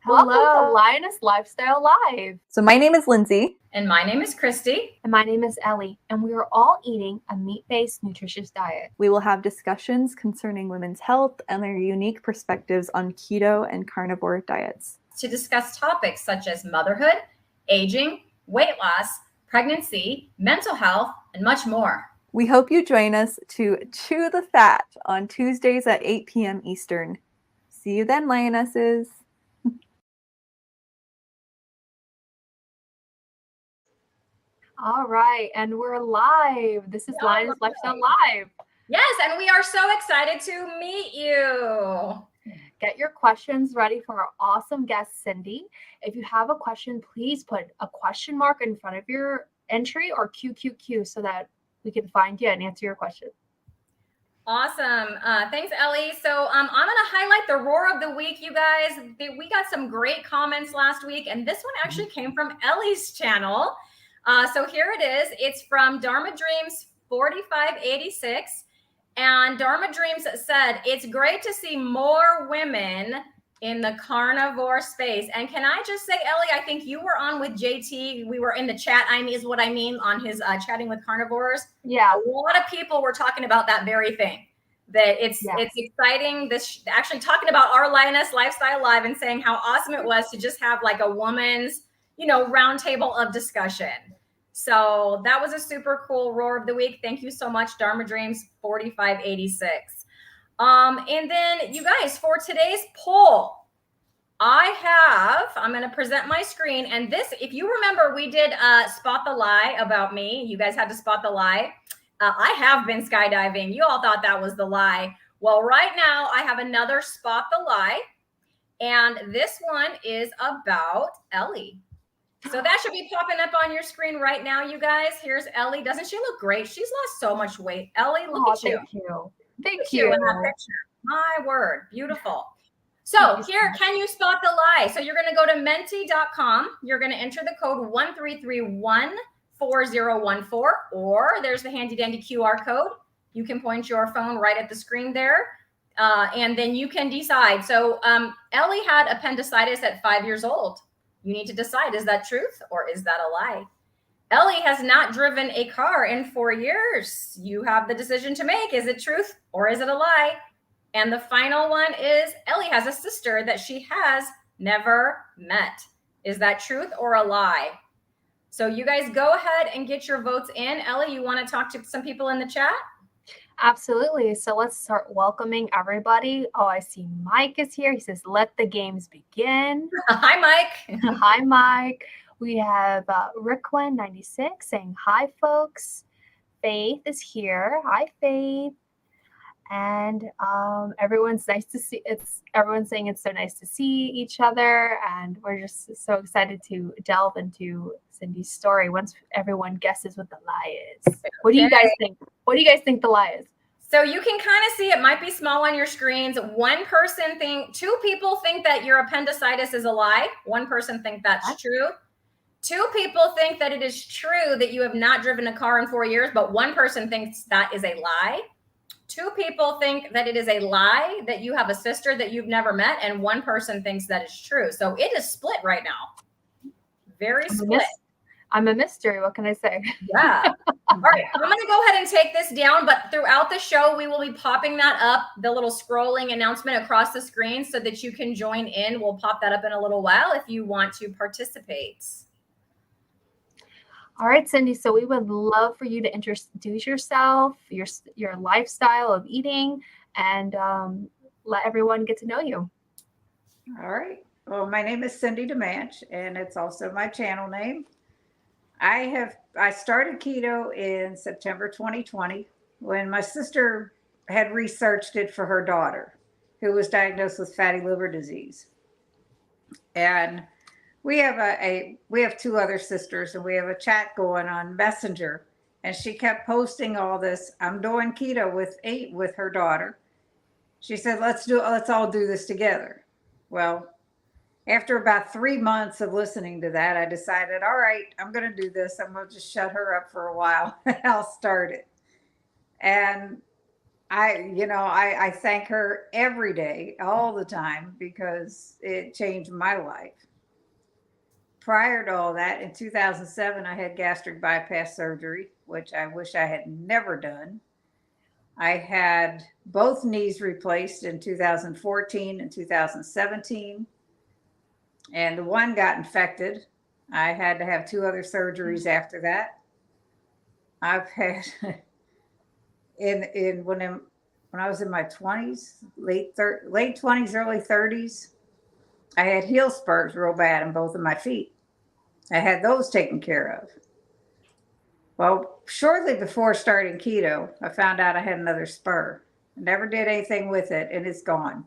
Welcome to Lioness Lifestyle Live. So my name is Lindsay. And my name is Christy. And my name is Ellie. And we are all eating a meat-based, nutritious diet. We will have discussions concerning women's health and their unique perspectives on keto and carnivore diets. To discuss topics such as motherhood, aging, weight loss, pregnancy, mental health, and much more. We hope you join us to Chew the Fat on Tuesdays at 8 p.m. Eastern. See you then, Lionesses. All right, and we're live. This is Lioness Lifestyle Live. Yes, and we are so excited to meet you. Get your questions ready for our awesome guest, Cindy. If you have a question, please put a question mark in front of your entry or QQQ so that we can find you and answer your question. Awesome. Thanks, Ellie. So I'm going to highlight the roar of the week, you guys. We got some great comments last week, and this one actually came from Ellie's channel. So here it is. It's from Dharma Dreams 4586. And Dharma Dreams said, it's great to see more women in the carnivore space. And can I just say, Ellie, I think you were on with JT. We were in the chat, is what I mean, on his Chatting with Carnivores. Yeah. A lot of people were talking about that very thing. That it's exciting. This actually talking about our Lioness Lifestyle Live and saying how awesome it was to just have like a woman's, roundtable of discussion. So that was a super cool roar of the week. Thank you so much, Dharma Dreams 4586. And then you guys, for today's poll, I'm going to present my screen. And this, if you remember, we did Spot the Lie about me. You guys had to spot the lie. I have been skydiving. You all thought that was the lie. Well, right now I have another Spot the Lie. And this one is about Ellie. So that should be popping up on your screen right now, you guys. Here's Ellie. Doesn't she look great? She's lost so much weight. Ellie, look at you. Thank you. Thank you in that picture. My word. Beautiful. So here, can you spot the lie? So you're going to go to menti.com. You're going to enter the code 13314014, or there's the handy dandy QR code. You can point your phone right at the screen there. And then you can decide. So Ellie had appendicitis at 5 years old. You need to decide, is that truth or is that a lie? Ellie has not driven a car in 4 years. You have the decision to make. Is it truth or is it a lie? And the final one is Ellie has a sister that she has never met. Is that truth or a lie? So you guys go ahead and get your votes in. Ellie, you want to talk to some people in the chat? Absolutely. So let's start welcoming everybody. Oh, I see Mike is here. He says, let the games begin. Hi, Mike. Hi, Mike. We have Rickwin96 saying, hi, folks. Faith is here. Hi, Faith. And everyone's saying it's so nice to see each other. And we're just so excited to delve into Cindy's story once everyone guesses what the lie is. What do you guys think? What do you guys think the lie is? So you can kind of see, it might be small on your screens. Two people think that your appendicitis is a lie. One person think that's true. Two people think that it is true that you have not driven a car in 4 years, but one person thinks that is a lie. Two people think that it is a lie that you have a sister that you've never met, and one person thinks that is true. So it is split right now. Very split. I'm a mystery. What can I say? Yeah. All right. I'm going to go ahead and take this down, but throughout the show, we will be popping that up, the little scrolling announcement across the screen so that you can join in. We'll pop that up in a little while if you want to participate. All right, Cindy. So we would love for you to introduce yourself, your lifestyle of eating, and let everyone get to know you. All right. Well, my name is Cindy Demanche, and it's also my channel name. I started keto in September 2020 when my sister had researched it for her daughter, who was diagnosed with fatty liver disease. And we have two other sisters, and we have a chat going on Messenger, and she kept posting all this. I'm doing keto with her daughter. She said, let's all do this together. Well, after about 3 months of listening to that, I decided, all right, I'm going to do this. I'm going to just shut her up for a while and I'll start it. And I thank her every day, all the time, because it changed my life. Prior to all that, in 2007, I had gastric bypass surgery, which I wish I had never done. I had both knees replaced in 2014 and 2017, and the one got infected. I had to have two other surgeries after that. I've had in when I was in my 20s, late 20s, early 30s, I had heel spurs real bad in both of my feet. I had those taken care of. Well, shortly before starting keto, I found out I had another spur. I never did anything with it, and it's gone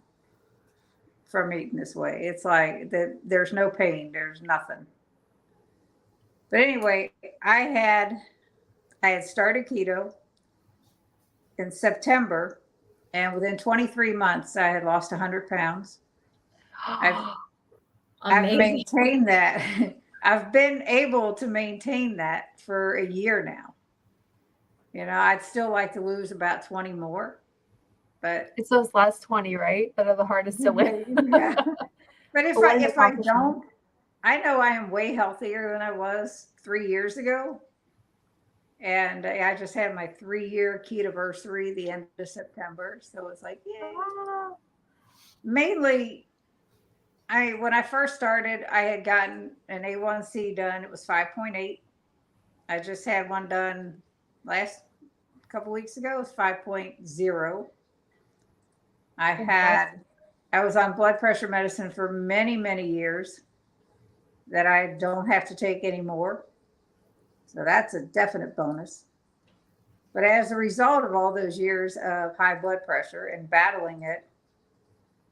from eating this way. It's like there's no pain, there's nothing. But anyway, I had started keto in September, and within 23 months, I had lost 100 pounds. I've Amazing. maintained that. I've been able to maintain that for a year now. I'd still like to lose about 20 more, but It's those last 20, right? That are the hardest to lose. yeah. But if What an I accomplishment. don't, I know I am way healthier than I was 3 years ago. And I just had my 3-year ketoversary the end of September. So it's like, yeah. Mainly, when I first started, I had gotten an A1C done. It was 5.8. I just had one done last couple weeks ago. It was 5.0. I was on blood pressure medicine for many, many years that I don't have to take anymore. So that's a definite bonus. But as a result of all those years of high blood pressure and battling it,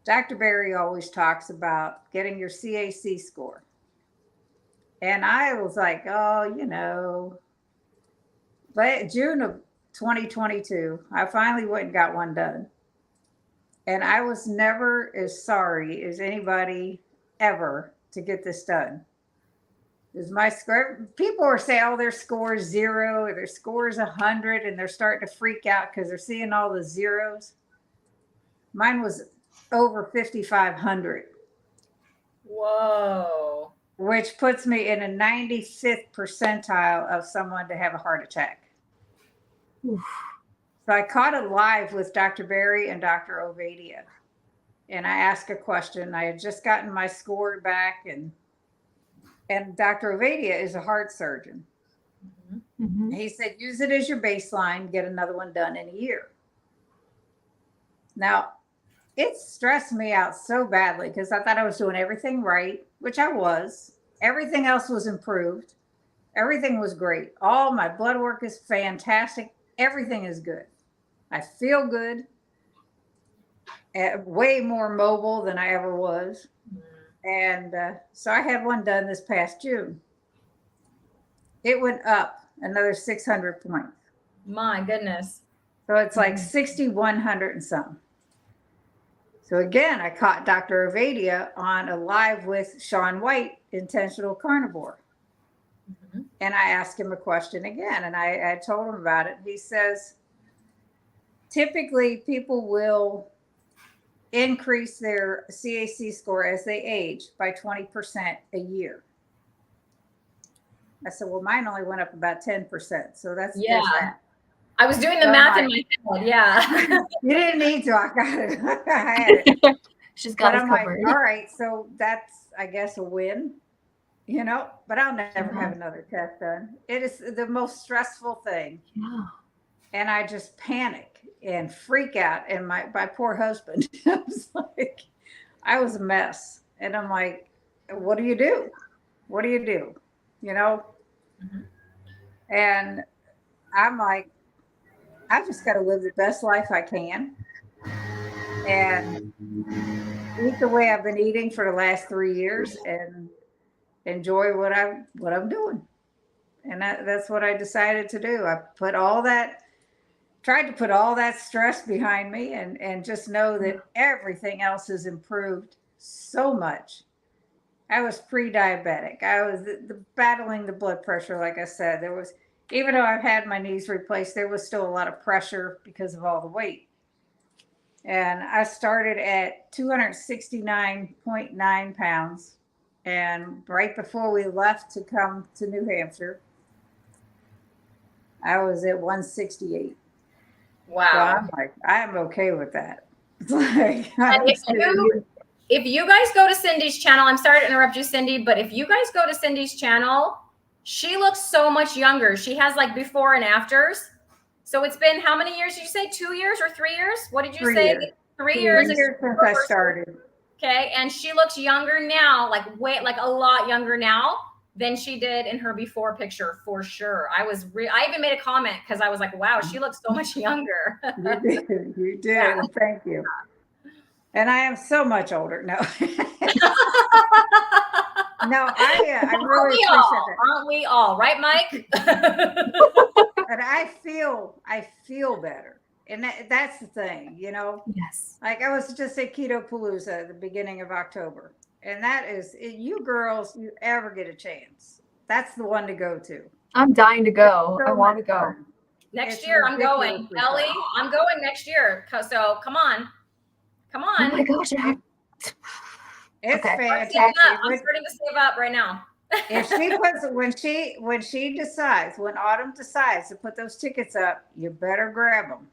Dr. Berry always talks about getting your CAC score. And I was like, but June of 2022, I finally went and got one done. And I was never as sorry as anybody ever to get this done. Because my score, people are saying, oh, their score is 0 or their score is 100, and they're starting to freak out because they're seeing all the zeros. Mine was over 5,500. Whoa. Which puts me in a 95th percentile of someone to have a heart attack. Oof. So I caught it live with Dr. Berry and Dr. Ovadia. And I asked a question. I had just gotten my score back, and Dr. Ovadia is a heart surgeon. Mm-hmm. He said, use it as your baseline, get another one done in a year. Now, it stressed me out so badly because I thought I was doing everything right, which I was. Everything else was improved. Everything was great. All my blood work is fantastic. Everything is good. I feel good. Way more mobile than I ever was. And so I had one done this past June. It went up another 600 points. My goodness. So it's like 6,100 and something. So again, I caught Dr. Ovadia on a live with Shaun White, Intentional Carnivore. Mm-hmm. And I asked him a question again, and I told him about it. He says, typically people will increase their CAC score as they age by 20% a year. I said, well, mine only went up about 10%. So that's that. I was doing the math in my head. Yeah. You didn't need to. I got it. I had it. She's got it covered. Like, all right, so that's, I guess, a win, but I'll never have another test done. It is the most stressful thing. Yeah. And I just panic and freak out. And my poor husband, I was a mess. And I'm like, what do you do? What do you do? Mm-hmm. And I'm like, I just got to live the best life I can and eat the way I've been eating for the last 3 years and enjoy what I'm doing. And that's what I decided to do. I tried to put all that stress behind me and just know that everything else has improved so much. I was pre-diabetic. I was battling the blood pressure. Like I said, even though I've had my knees replaced, there was still a lot of pressure because of all the weight. And I started at 269.9 pounds. And right before we left to come to New Hampshire, I was at 168. So Wow. I'm like, I'm okay with that. It's like, And if you guys go to Cindy's channel, I'm sorry to interrupt you, Cindy, but if you guys go to Cindy's channel, she looks so much younger. She has like before and afters. So it's been how many years did you say? 2 years or 3 years? What did you 3 say? years. 3 3 years. years since I started. Okay, and she looks younger now, like a lot younger now than she did in her before picture for sure. I even made a comment because I was like, wow, she looks so much younger. You did. You did. Yeah. Thank you. And I am so much older. No. No, I really appreciate that. Aren't we all? Right, Mike? And I feel better. And that's the thing, you know? Yes. Like I was just at Keto Palooza at the beginning of October. And that is, you girls, you ever get a chance, that's the one to go to. I'm dying to go. I want to go. Fun. Next It's year, I'm going. ridiculously Ellie, fun. I'm going next year. So come on. Come Oh on. my gosh. It's Okay. I'm fantastic. starting to save up right now. If she puts, when she decides, when Autumn decides to put those tickets up, you better grab them.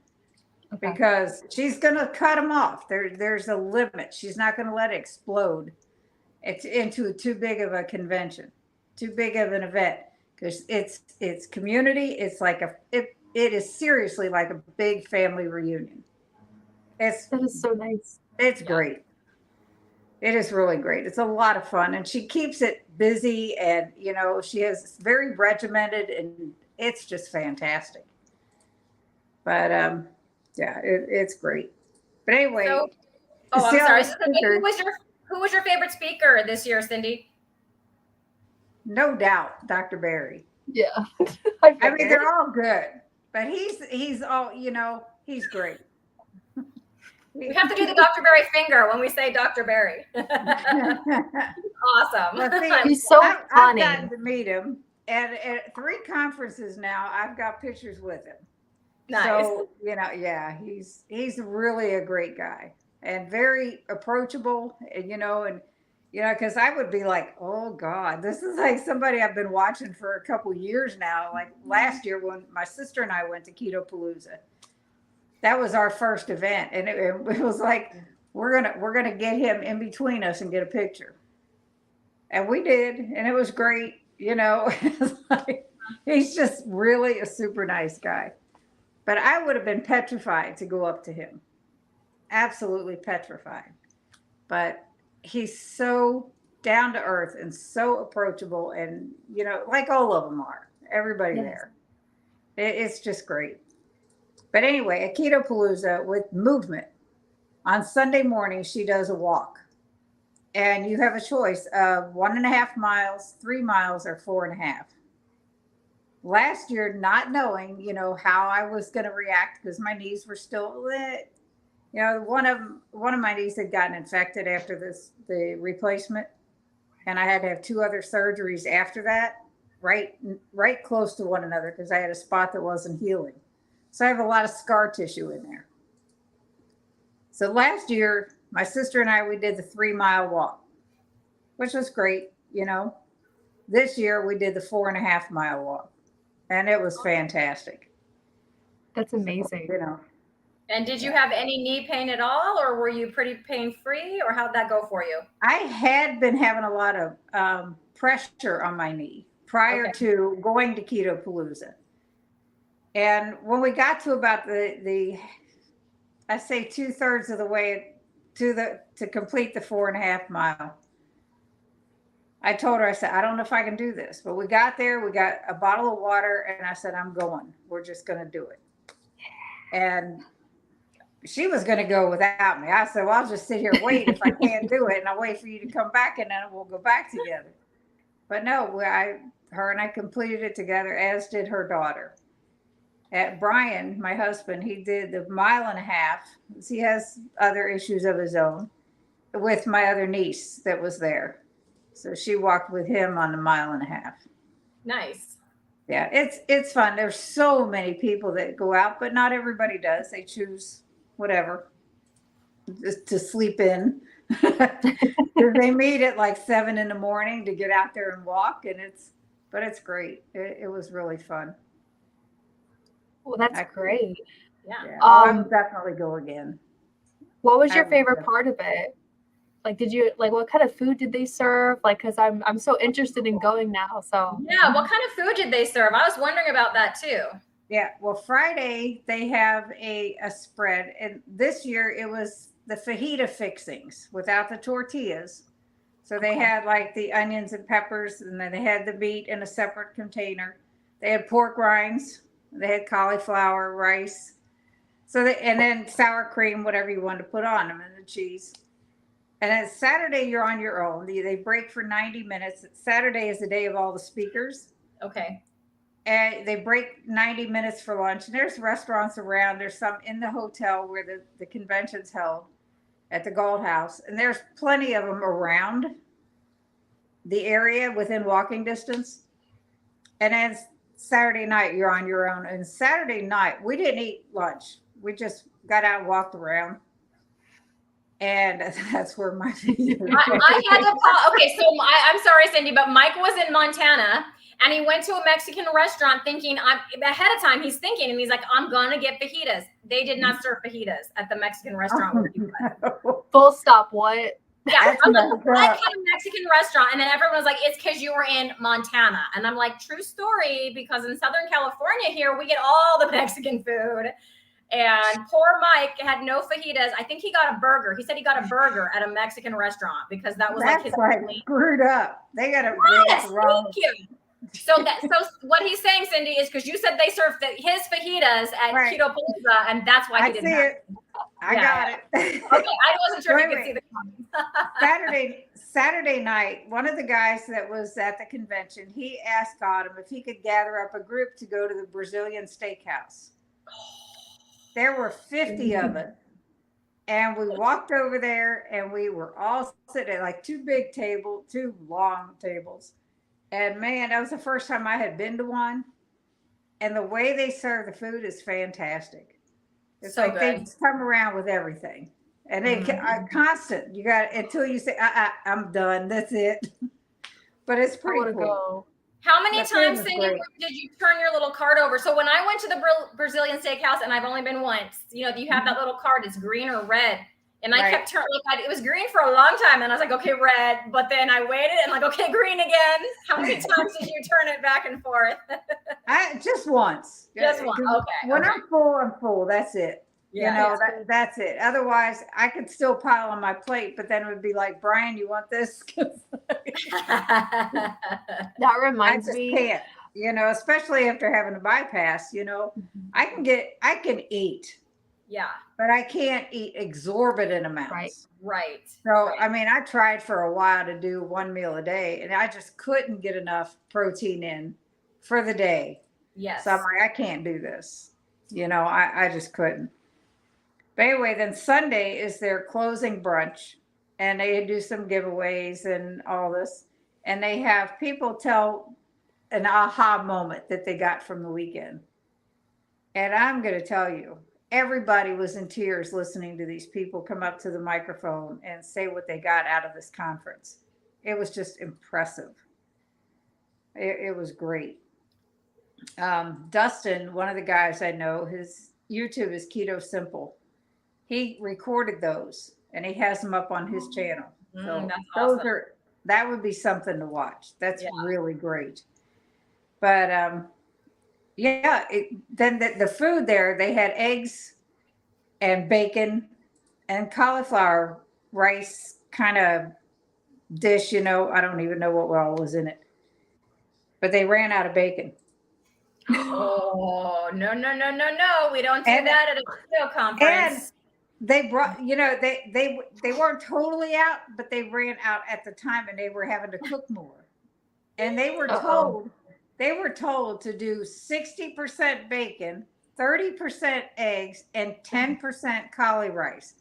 Okay. Because she's going to cut them off. There's a limit. She's not going to let it explode into too big of a convention, too big of an event. Because it's community. It's like it is seriously like a big family reunion. That is so nice. It's great. It is really great. It's a lot of fun, and she keeps it busy, and you know she is very regimented, and it's just fantastic. But yeah, it's great. But anyway, So, I'm see all sorry. the So, speakers, who was your favorite speaker this year, Cindy? no doubt, Dr. Barry. Yeah. I mean, they're all good, but he's all, you know, he's great. We have to do the Dr. Barry finger when we say Dr. Barry. Awesome. Well, see, He's so I've funny. gotten to meet him, and at 3 conferences now, I've got pictures with him. Nice. So, you know, yeah, he's really a great guy and very approachable, and you know, because I would be like, oh God, this is like somebody I've been watching for a couple years now. Like last year when my sister and I went to Keto Palooza, that was our first event, and it was like we're gonna get him in between us and get a picture, and we did, and it was great. You know, it's like, he's just really a super nice guy. But I would have been petrified to go up to him. Absolutely petrified. But he's so down to earth and so approachable, and, you know, like all of them are. Everybody Yes. there. It's just great. But anyway, at Keto Palooza with movement, on Sunday morning, she does a walk. And you have a choice of 1.5 miles, 3 miles, or 4.5. Last year, not knowing, you know, how I was going to react because my knees were still lit. You know, one of my knees had gotten infected after the replacement, and I had to have 2 other surgeries after that, right close to one another because I had a spot that wasn't healing. So I have a lot of scar tissue in there. So last year, my sister and I, we did the 3-mile walk, which was great, you know. This year, we did the 4.5-mile walk. And it was fantastic. That's amazing. So, you know. And did you have any knee pain at all, or were you pretty pain free, or how'd that go for you? I had been having a lot of pressure on my knee prior to going to Keto Palooza. And when we got to about the I say 2/3 of the way to complete the 4.5 mile, I told her, I said, I don't know if I can do this, but we got there, we got a bottle of water, and I said, I'm going. We're just going to do it. And she was going to go without me. I said, well, I'll just sit here and wait if I can't do it, and I'll wait for you to come back, and then we'll go back together. But no, her and I completed it together, as did her daughter. At Brian, my husband, he did the 1.5 miles. He has other issues of his own with my other niece that was there. So she walked with him on the 1.5 miles. Nice. Yeah, it's fun. There's so many people that go out, but not everybody does. They choose whatever. just to sleep in. They meet at like 7 in the morning to get out there and walk, and it's great. It was really fun. Well, that's great. Yeah. I would definitely go again. What was your favorite part of it? Like, what kind of food did they serve? Like, because I'm so interested in going now. So yeah, what kind of food did they serve? I was wondering about that too. Yeah, well, Friday they have a spread, and this year it was the fajita fixings without the tortillas. So they had like the onions and peppers, and then they had the meat in a separate container. They had pork rinds, they had cauliflower, rice, and then sour cream, whatever you wanted to put on them, and the cheese. And then Saturday you're on your own. They break for 90 minutes. Saturday is the day of all the speakers. Okay. And they break 90 minutes for lunch. And there's restaurants around. There's some in the hotel where the convention's held at the Gold House. And there's plenty of them around the area within walking distance. And then Saturday night, you're on your own. And Saturday night, we didn't eat lunch. We just got out and walked around. And that's where my I had to call. Okay, so I'm sorry, Cindy, but Mike was in Montana and he went to a Mexican restaurant thinking ahead of time. He's thinking, and he's like, I'm gonna get fajitas. They did not serve fajitas at the Mexican restaurant where he was. Full stop. What? Yeah, I was like, at a Mexican restaurant, and then everyone was like, "It's because you were in Montana," and I'm like, "True story," because in Southern California here we get all the Mexican food. And poor Mike had no fajitas. I think he got a burger. He said he got a burger at a Mexican restaurant because that was like his only. Screwed up. They got a wrong. Thank you. So what he's saying, Cindy, is because you said they served his fajitas at Keto Palooza, and that's why he didn't. I got it. Okay, I wasn't sure if you could see the comments. Saturday night, one of the guys that was at the convention, he asked Autumn if he could gather up a group to go to the Brazilian steakhouse. There were 50 of us. And we walked over there and we were all sitting at like two long tables. And man, that was the first time I had been to one. And the way they serve the food is fantastic. It's so like good. They just come around with everything. And they are constant. You got until you say, I'm done. That's it. But it's pretty cool. Go. How many times, Cindy, did you turn your little card over? So when I went to the Brazilian steakhouse, and I've only been once, you have that little card, it's green or red. And I kept turning, it was green for a long time. And I was like, okay, red. But then I waited and like, okay, green again. How many times did you turn it back and forth? Just once. Just one. Okay. When I'm full. That's it. Yeah, that's it. Otherwise, I could still pile on my plate, but then it would be like, Brian, you want this? That reminds me. I just can't, especially after having a bypass, I can eat. Yeah. But I can't eat exorbitant amounts. Right. So, I mean, I tried for a while to do one meal a day, and I just couldn't get enough protein in for the day. Yes. So I'm like, I can't do this. I just couldn't. But anyway, then Sunday is their closing brunch, and they do some giveaways and all this. And they have people tell an aha moment that they got from the weekend. And I'm going to tell you, everybody was in tears listening to these people come up to the microphone and say what they got out of this conference. It was just impressive. It was great. Dustin, one of the guys I know, his YouTube is Keto Simple. He recorded those and he has them up on his channel. So that's awesome. That would be something to watch. That's really great. But then the food there, they had eggs and bacon and cauliflower rice kind of dish, I don't even know what all was in it. But they ran out of bacon. Oh, no. We don't do that at a keto conference. And they brought, they weren't totally out, but they ran out at the time and they were having to cook more. And they were told to do 60% bacon, 30% eggs, and 10% cauli rice.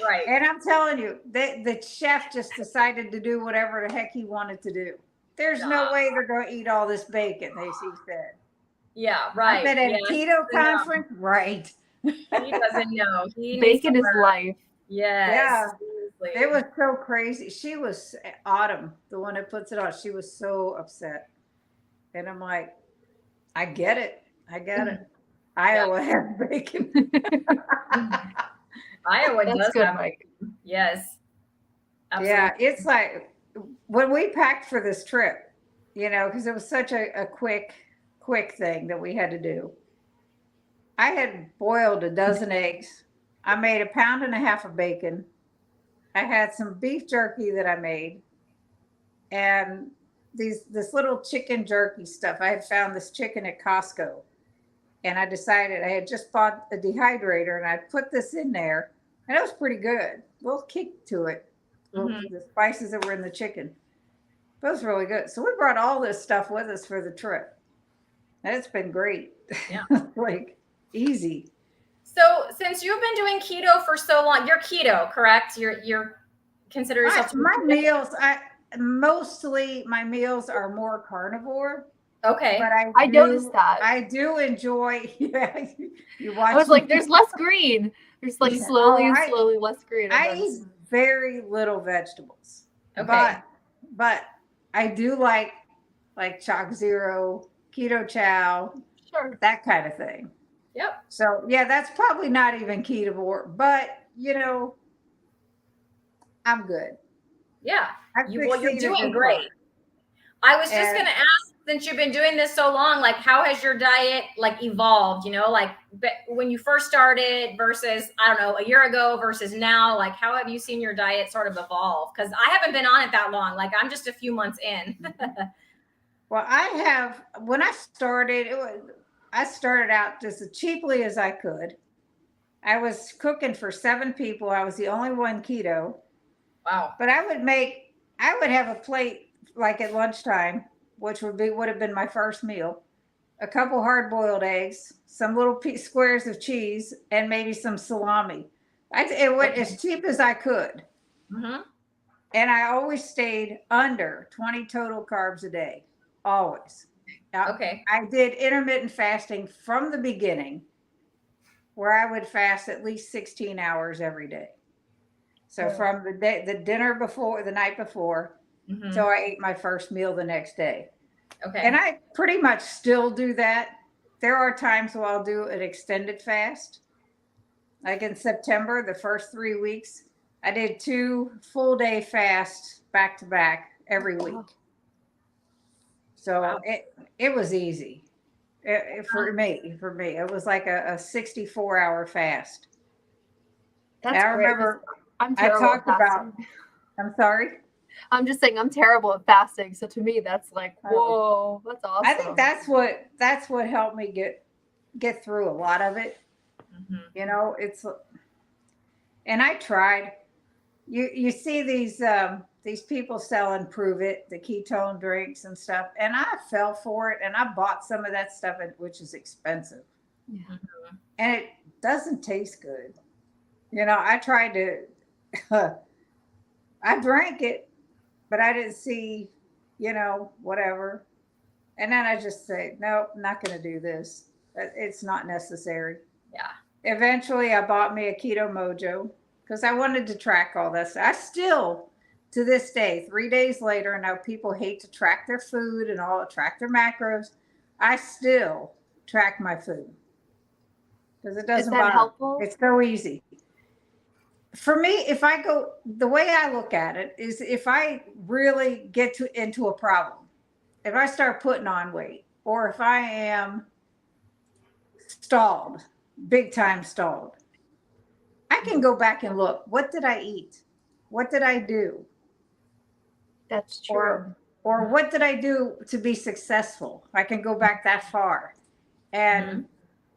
Right. And I'm telling you, the chef just decided to do whatever the heck he wanted to do. There's no way they're going to eat all this bacon, he said. Yeah, right. I said at a keto conference, right. He doesn't know. Bacon is life. Yes. Yeah, Seriously. it was so crazy. She was Autumn, the one that puts it on. She was so upset, and I'm like, I get it. I get it. Iowa has bacon. Iowa That's does good, have, Mike. yes, absolutely. Yeah, it's like when we packed for this trip, because it was such a quick thing that we had to do. I had boiled a dozen eggs. I made a pound and a half of bacon. I had some beef jerky that I made, and this little chicken jerky stuff. I had found this chicken at Costco, and I decided I had just bought a dehydrator, and I put this in there, and it was pretty good. A little kick to it, the spices that were in the chicken. But it was really good. So we brought all this stuff with us for the trip, and it's been great. Yeah. Like easy. So since you've been doing keto for so long, you're keto, correct? You're consider yourself to be My keto? meals, mostly my meals are more carnivore. Okay. But I noticed that. I do enjoy. Yeah, you watch. I was like, there's less green. There's like Yeah. slowly and I- slowly less green. And I then eat very little vegetables. Okay. But I do like Chalk Zero, Keto Chow, sure. that kind of thing. Yep. So yeah, that's probably not even ketovore, but I'm good. Yeah. I've You're succeeded doing this great. far. I was just And- going to ask, since you've been doing this so long, like how has your diet like evolved, like when you first started versus, I don't know, a year ago versus now, like how have you seen your diet sort of evolve? Because I haven't been on it that long. Like I'm just a few months in. Well, when I started, I started out just as cheaply as I could. I was cooking for 7 people. I was the only one keto, Wow. but I would have a plate like at lunchtime, which would have been my first meal, a couple hard-boiled eggs, some little squares of cheese, and maybe some salami. It went as cheap as I could. Mm-hmm. And I always stayed under 20 total carbs a day, always. Okay. I did intermittent fasting from the beginning, where I would fast at least 16 hours every day. So from the dinner before, the night before, Mm-hmm. so I ate my first meal the next day. Okay. And I pretty much still do that. There are times where I'll do an extended fast. Like in September, the first 3 weeks, I did 2 full day fasts back to back every week. So Wow. it was easy. For me, it was like a 64-hour fast. That's I great. remember I'm I terrible talked at about, fasting. I'm sorry. I'm just saying I'm terrible at fasting. So to me, that's like, whoa, that's awesome. I think that's what helped me get through a lot of it. Mm-hmm. And I tried. You see these people selling Prove It, the ketone drinks and stuff, and I fell for it, and I bought some of that stuff, which is expensive, and it doesn't taste good. I tried to, I drank it, but I didn't see, whatever, and then I just say, nope, I'm not going to do this. It's not necessary. Yeah. Eventually, I bought me a Keto Mojo because I wanted to track all this. I still, to this day, 3 days later, now people hate to track their food and track their macros. I still track my food because it doesn't Is that bother. helpful? It's so easy. For me, the way I look at it is if I really get into a problem, if I start putting on weight, or if I am stalled, big time stalled, I can go back and look. What did I eat? What did I do? That's true. Or what did I do to be successful? I can go back that far. And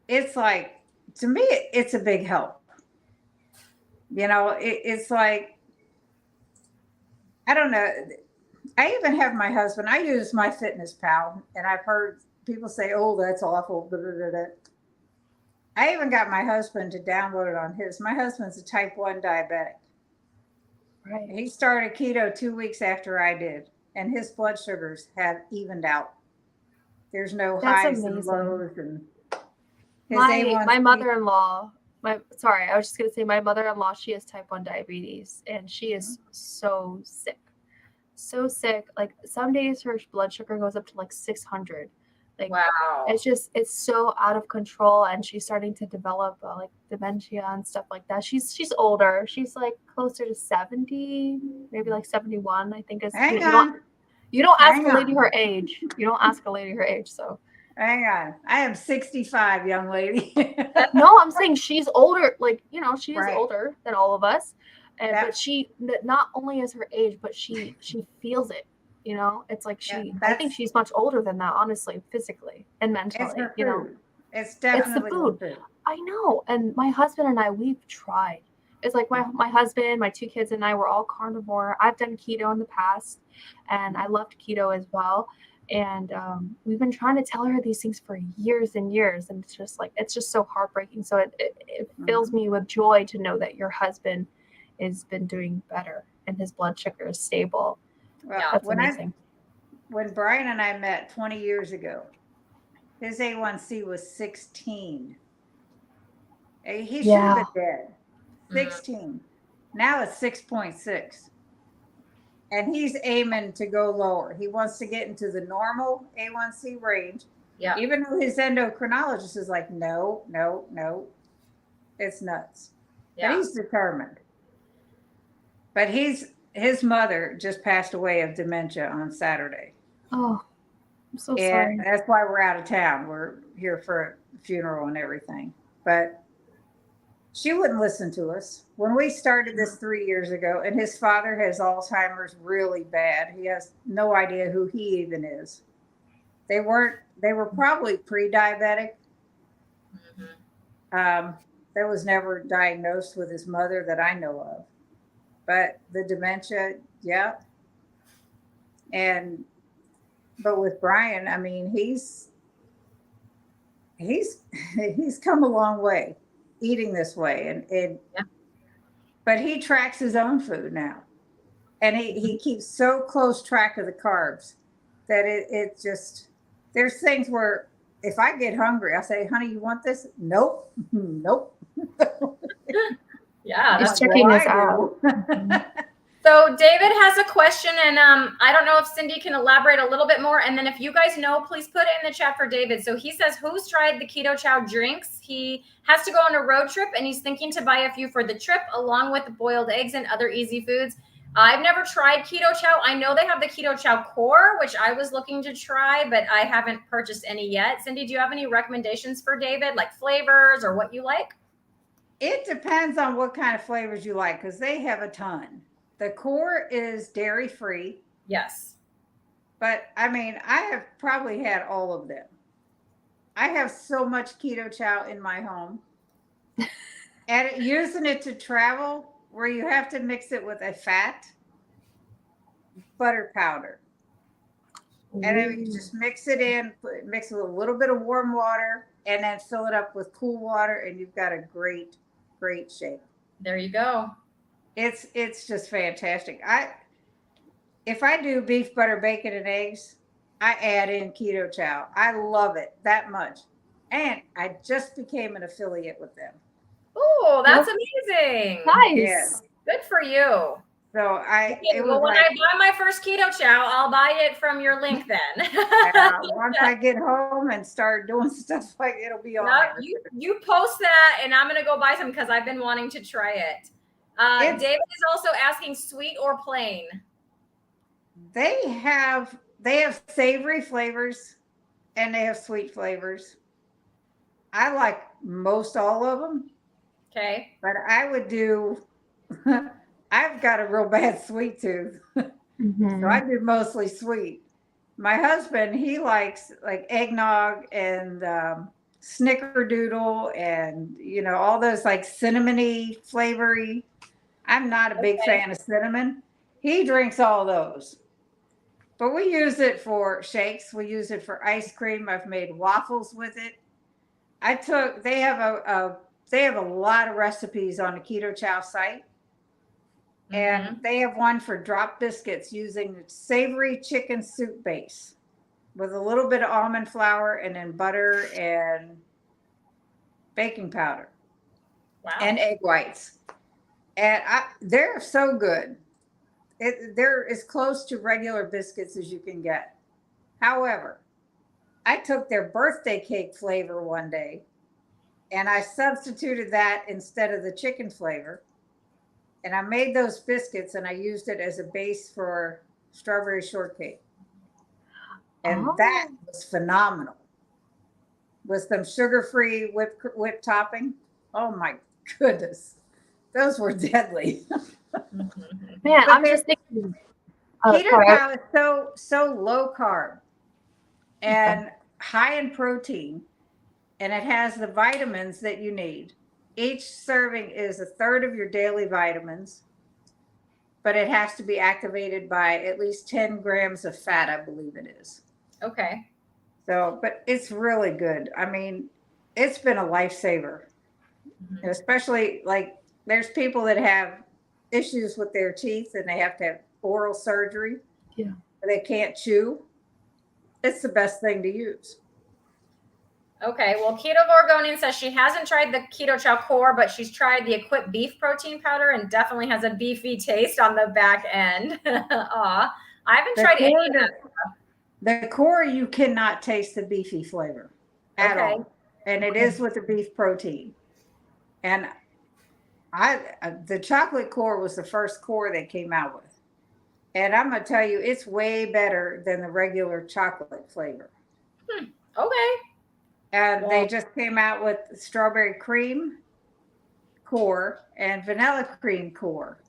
it's like, to me, it's a big help. It's like, I don't know. I even have my husband, I use my Fitness Pal, and I've heard people say, oh, that's awful. Blah, blah, blah, blah. I even got my husband to download it on his. My husband's a type 1 diabetic. Right. He started keto 2 weeks after I did, and his blood sugars have evened out. There's no That's highs amazing. and lows. And his My A1C my mother-in-law sorry, I was just gonna say my mother-in-law, she has type 1 diabetes and she is so sick. So sick. Like some days her blood sugar goes up to like 600. Like Wow. it's so out of control, and she's starting to develop like dementia and stuff like that. She's older. She's like closer to 70, maybe like 71, I think is Hang you on. don't ask Hang a lady on. her age. You don't ask a lady her age, so Hang on. I am 65, young lady. no, I'm saying she's older, like, she is Right. older than all of us. And That- but she not only is her age, but she feels it. It's like Yeah, I think she's much older than that, honestly, physically and mentally. It's her food. It's definitely food. her food. I know. And my husband and I, we've tried. It's like my husband, my 2 kids, and I were all carnivore. I've done keto in the past, and I loved keto as well. And we've been trying to tell her these things for years and years, and it's just so heartbreaking. So it fills me with joy to know that your husband has been doing better and his blood sugar is stable. Well, That's amazing. when Brian and I met 20 years ago, his A1C was 16. He should have been dead. 16. Now it's 6.6. And he's aiming to go lower. He wants to get into the normal A1C range. Yeah. Even though his endocrinologist is like, no. It's nuts. Yeah. But he's determined. But his mother just passed away of dementia on Saturday. Oh, I'm so And sorry. that's why we're out of town. We're here for a funeral and everything. But she wouldn't listen to us. When we started this 3 years ago, and his father has Alzheimer's really bad. He has no idea who he even is. They were probably pre-diabetic. That was never diagnosed with his mother that I know of. But the dementia, yeah. But with Brian, I mean, he's come a long way eating this way, but he tracks his own food now, and he keeps so close track of the carbs that it just, there's things where if I get hungry, I say, honey, you want this? Nope. Yeah. Just checking this out. So David has a question, and I don't know if Cindy can elaborate a little bit more. And then if you guys know, please put it in the chat for David. So he says, who's tried the Keto Chow drinks? He has to go on a road trip, and he's thinking to buy a few for the trip, along with the boiled eggs and other easy foods. I've never tried Keto Chow. I know they have the Keto Chow core, which I was looking to try, but I haven't purchased any yet. Cindy, do you have any recommendations for David, like flavors or what you like? It depends on what kind of flavors you like, because they have a ton. The core is dairy free. Yes. But I mean, I have probably had all of them. I have so much Keto Chow in my home. And using it to travel, where you have to mix it with a fat butter powder. And then you just mix it in, mix it with a little bit of warm water, and then fill it up with cool water, and you've got a great, great shake. There you go. It's just fantastic. If I do beef, butter, bacon, and eggs, I add in Keto Chow. I love it that much. And I just became an affiliate with them. Oh, that's amazing. Nice. Yeah. Good for you. So I buy my first Keto Chow, I'll buy it from your link then. Once I get home and start doing stuff like it'll be on there. You post that, and I'm gonna go buy some because I've been wanting to try it. David is also asking sweet or plain. They have savory flavors and they have sweet flavors. I like most all of them. Okay. But I would do I've got a real bad sweet tooth. Mm-hmm. So I do mostly sweet. My husband, he likes like eggnog and snickerdoodle and all those like cinnamony flavory. I'm not a big fan of cinnamon. He drinks all those. But we use it for shakes. We use it for ice cream. I've made waffles with it. They have a lot of recipes on the Keto Chow site. And they have one for drop biscuits using savory chicken soup base with a little bit of almond flour and then butter and baking powder. Wow. and egg whites. And they're so good. They're as close to regular biscuits as you can get. However, I took their birthday cake flavor one day and I substituted that instead of the chicken flavor. And I made those biscuits and I used it as a base for strawberry shortcake. And that was phenomenal. With some sugar-free whipped topping. Oh my goodness. Those were deadly. Man, But I'm just thinking. Keto Sorry. cow is so low carb and high in protein, and it has the vitamins that you need. Each serving is a third of your daily vitamins, but it has to be activated by at least 10 grams of fat, I believe it is. Okay. So, but it's really good. I mean, it's been a lifesaver, especially like there's people that have issues with their teeth and they have to have oral surgery. Yeah. They can't chew. It's the best thing to use. Okay. Well, Keto Gorgonian says she hasn't tried the Keto Chow Core, but she's tried the Equip Beef Protein Powder and definitely has a beefy taste on the back end. Aw. I haven't tried any of that. The core, you cannot taste the beefy flavor at all. And it is with the beef protein. And the chocolate core was the first core they came out with. And I'm going to tell you, it's way better than the regular chocolate flavor. Okay. And they just came out with strawberry cream core and vanilla cream core.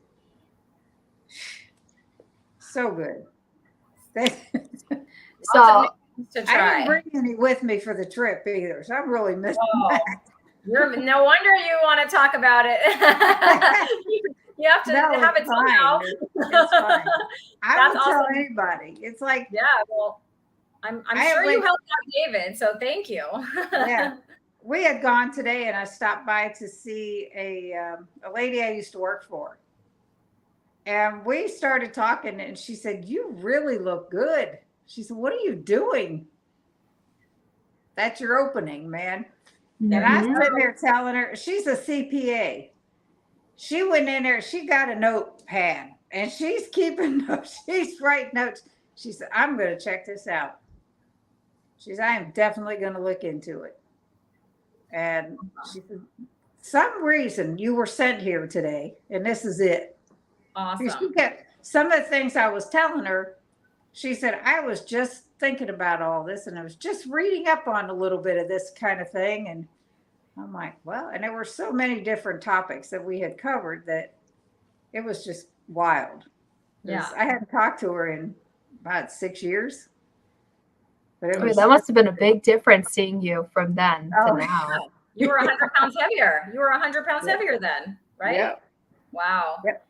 So good. So to I try. didn't bring any with me for the trip either, so I'm really missing that. No wonder you want to talk about it. You have to have it somehow. It's fine. I will tell awesome. anybody. It's like, yeah, well, I'm sure you helped out David, so thank you. Yeah. We had gone today and I stopped by to see a lady I used to work for. And we started talking and she said, "You really look good." She said, "What are you doing?" That's your opening, man. And I was sitting there telling her, she's a CPA. She went in there, she got a notepad and she's keeping notes. She's writing notes. She said, "I'm going to check this out." She said, "I am definitely going to look into it." And she said, "Some reason you were sent here today, and this is it." Awesome. She kept, some of the things I was telling her, she said, "I was just thinking about all this and I was just reading up on a little bit of this kind of thing." And I'm like, well, and there were so many different topics that we had covered that it was just wild. Yeah. I hadn't talked to her in about 6 years. But it was, that must have been a big difference seeing you from then to now. You were 100 pounds heavier. You were 100 pounds heavier then, right? Yep. Wow. Yep.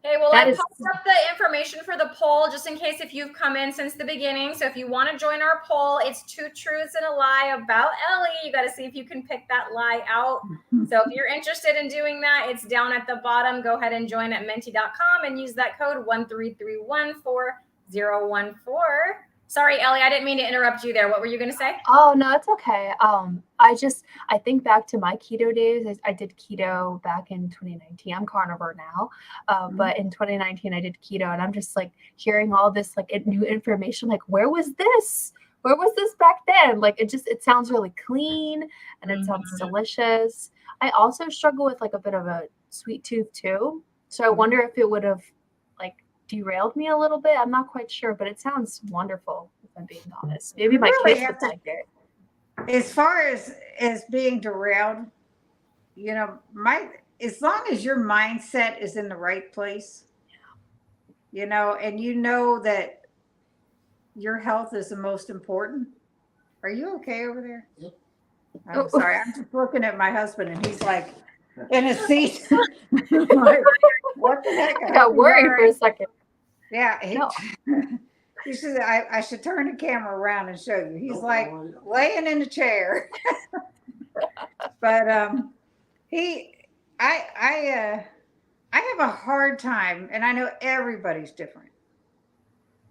Hey, well, That I is- popped up the information for the poll just in case if you've come in since the beginning. So if you want to join our poll, it's 2 truths and a lie about Ellie. You got to see if you can pick that lie out. So if you're interested in doing that, it's down at the bottom. Go ahead and join at menti.com and use that code 13314-014. Sorry, Ellie, I didn't mean to interrupt you there. What were you going to say? Oh, no, it's okay. I think back to my keto days. I did keto back in 2019. I'm carnivore now. But in 2019, I did keto and I'm just like hearing all this like new information. Like, where was this? Where was this back then? Like, it sounds really clean and it sounds delicious. I also struggle with like a bit of a sweet tooth too. So I wonder if it would have like derailed me a little bit. I'm not quite sure, but it sounds wonderful if I'm being honest. Maybe my Really kids would like it. as far as being derailed, you know, as long as your mindset is in the right place, you know, and you know that your health is the most important. Are you okay over there? Yep. I'm sorry. I'm just looking at my husband and he's like in a seat. Like, what the heck? I got worried for a second. Yeah. No. He said, I should turn the camera around and show you. He's like laying in a chair. But I have a hard time, and I know everybody's different,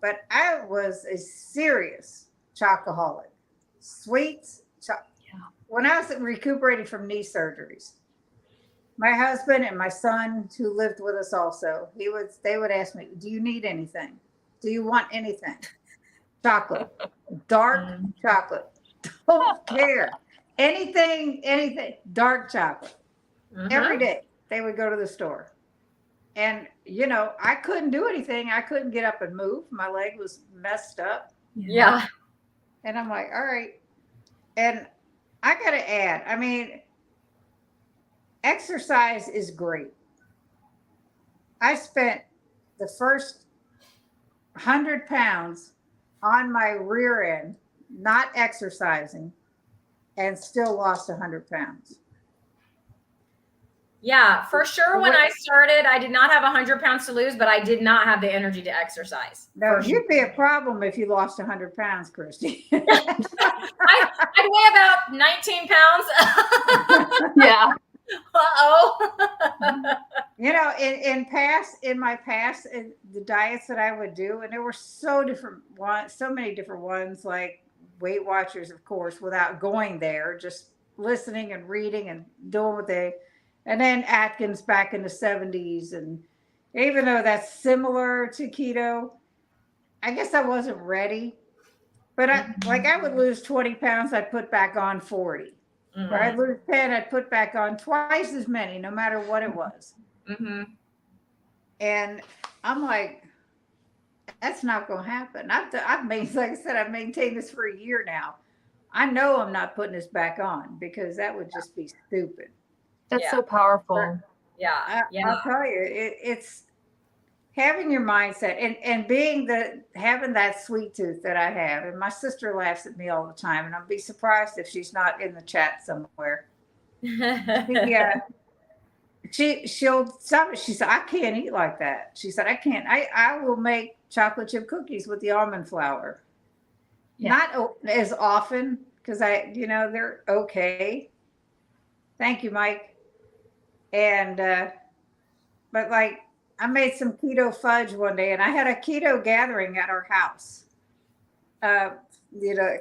but I was a serious chocoholic. Sweets. When I was recuperating from knee surgeries, My husband and my son, who lived with us also, they would ask me, "Do you need anything? Do you want anything?" Chocolate, dark chocolate. Don't care. Anything, dark chocolate. Every day they would go to the store. And, I couldn't do anything. I couldn't get up and move. My leg was messed up. Yeah. And I'm like, all right. And I got to add, I mean, exercise is great. I spent the first 100 pounds on my rear end, not exercising, and still lost 100 pounds. Yeah, for sure. When I started, I did not have 100 pounds to lose, but I did not have the energy to exercise. No, you'd be a problem if you lost 100 pounds, Christy. I'd weigh about 19 pounds. Yeah. Uh-oh. In my past, the diets that I would do, and there were so many different ones, like Weight Watchers, of course, without going there, just listening and reading and doing what and then Atkins back in the 70s. And even though that's similar to keto, I guess I wasn't ready. But I would lose 20 pounds, I'd put back on 40. Mm-hmm. Or I'd lose 10, I'd put back on twice as many, no matter what it was. Mm-hmm. And I'm like, that's not going to happen. Like I said, I've maintained this for a year now. I know I'm not putting this back on because that would just be stupid. That's so powerful. Yeah. I'll tell you, it's having your mindset and having that sweet tooth that I have. And my sister laughs at me all the time, and I'll be surprised if she's not in the chat somewhere. Yeah. She'll stop it. She said, "I can't eat like that." She said, "I can't. I will make chocolate chip cookies with the almond flour. Yeah. Not as often because they're okay. Thank you, Mike. And but like I made some keto fudge one day, and I had a keto gathering at our house. A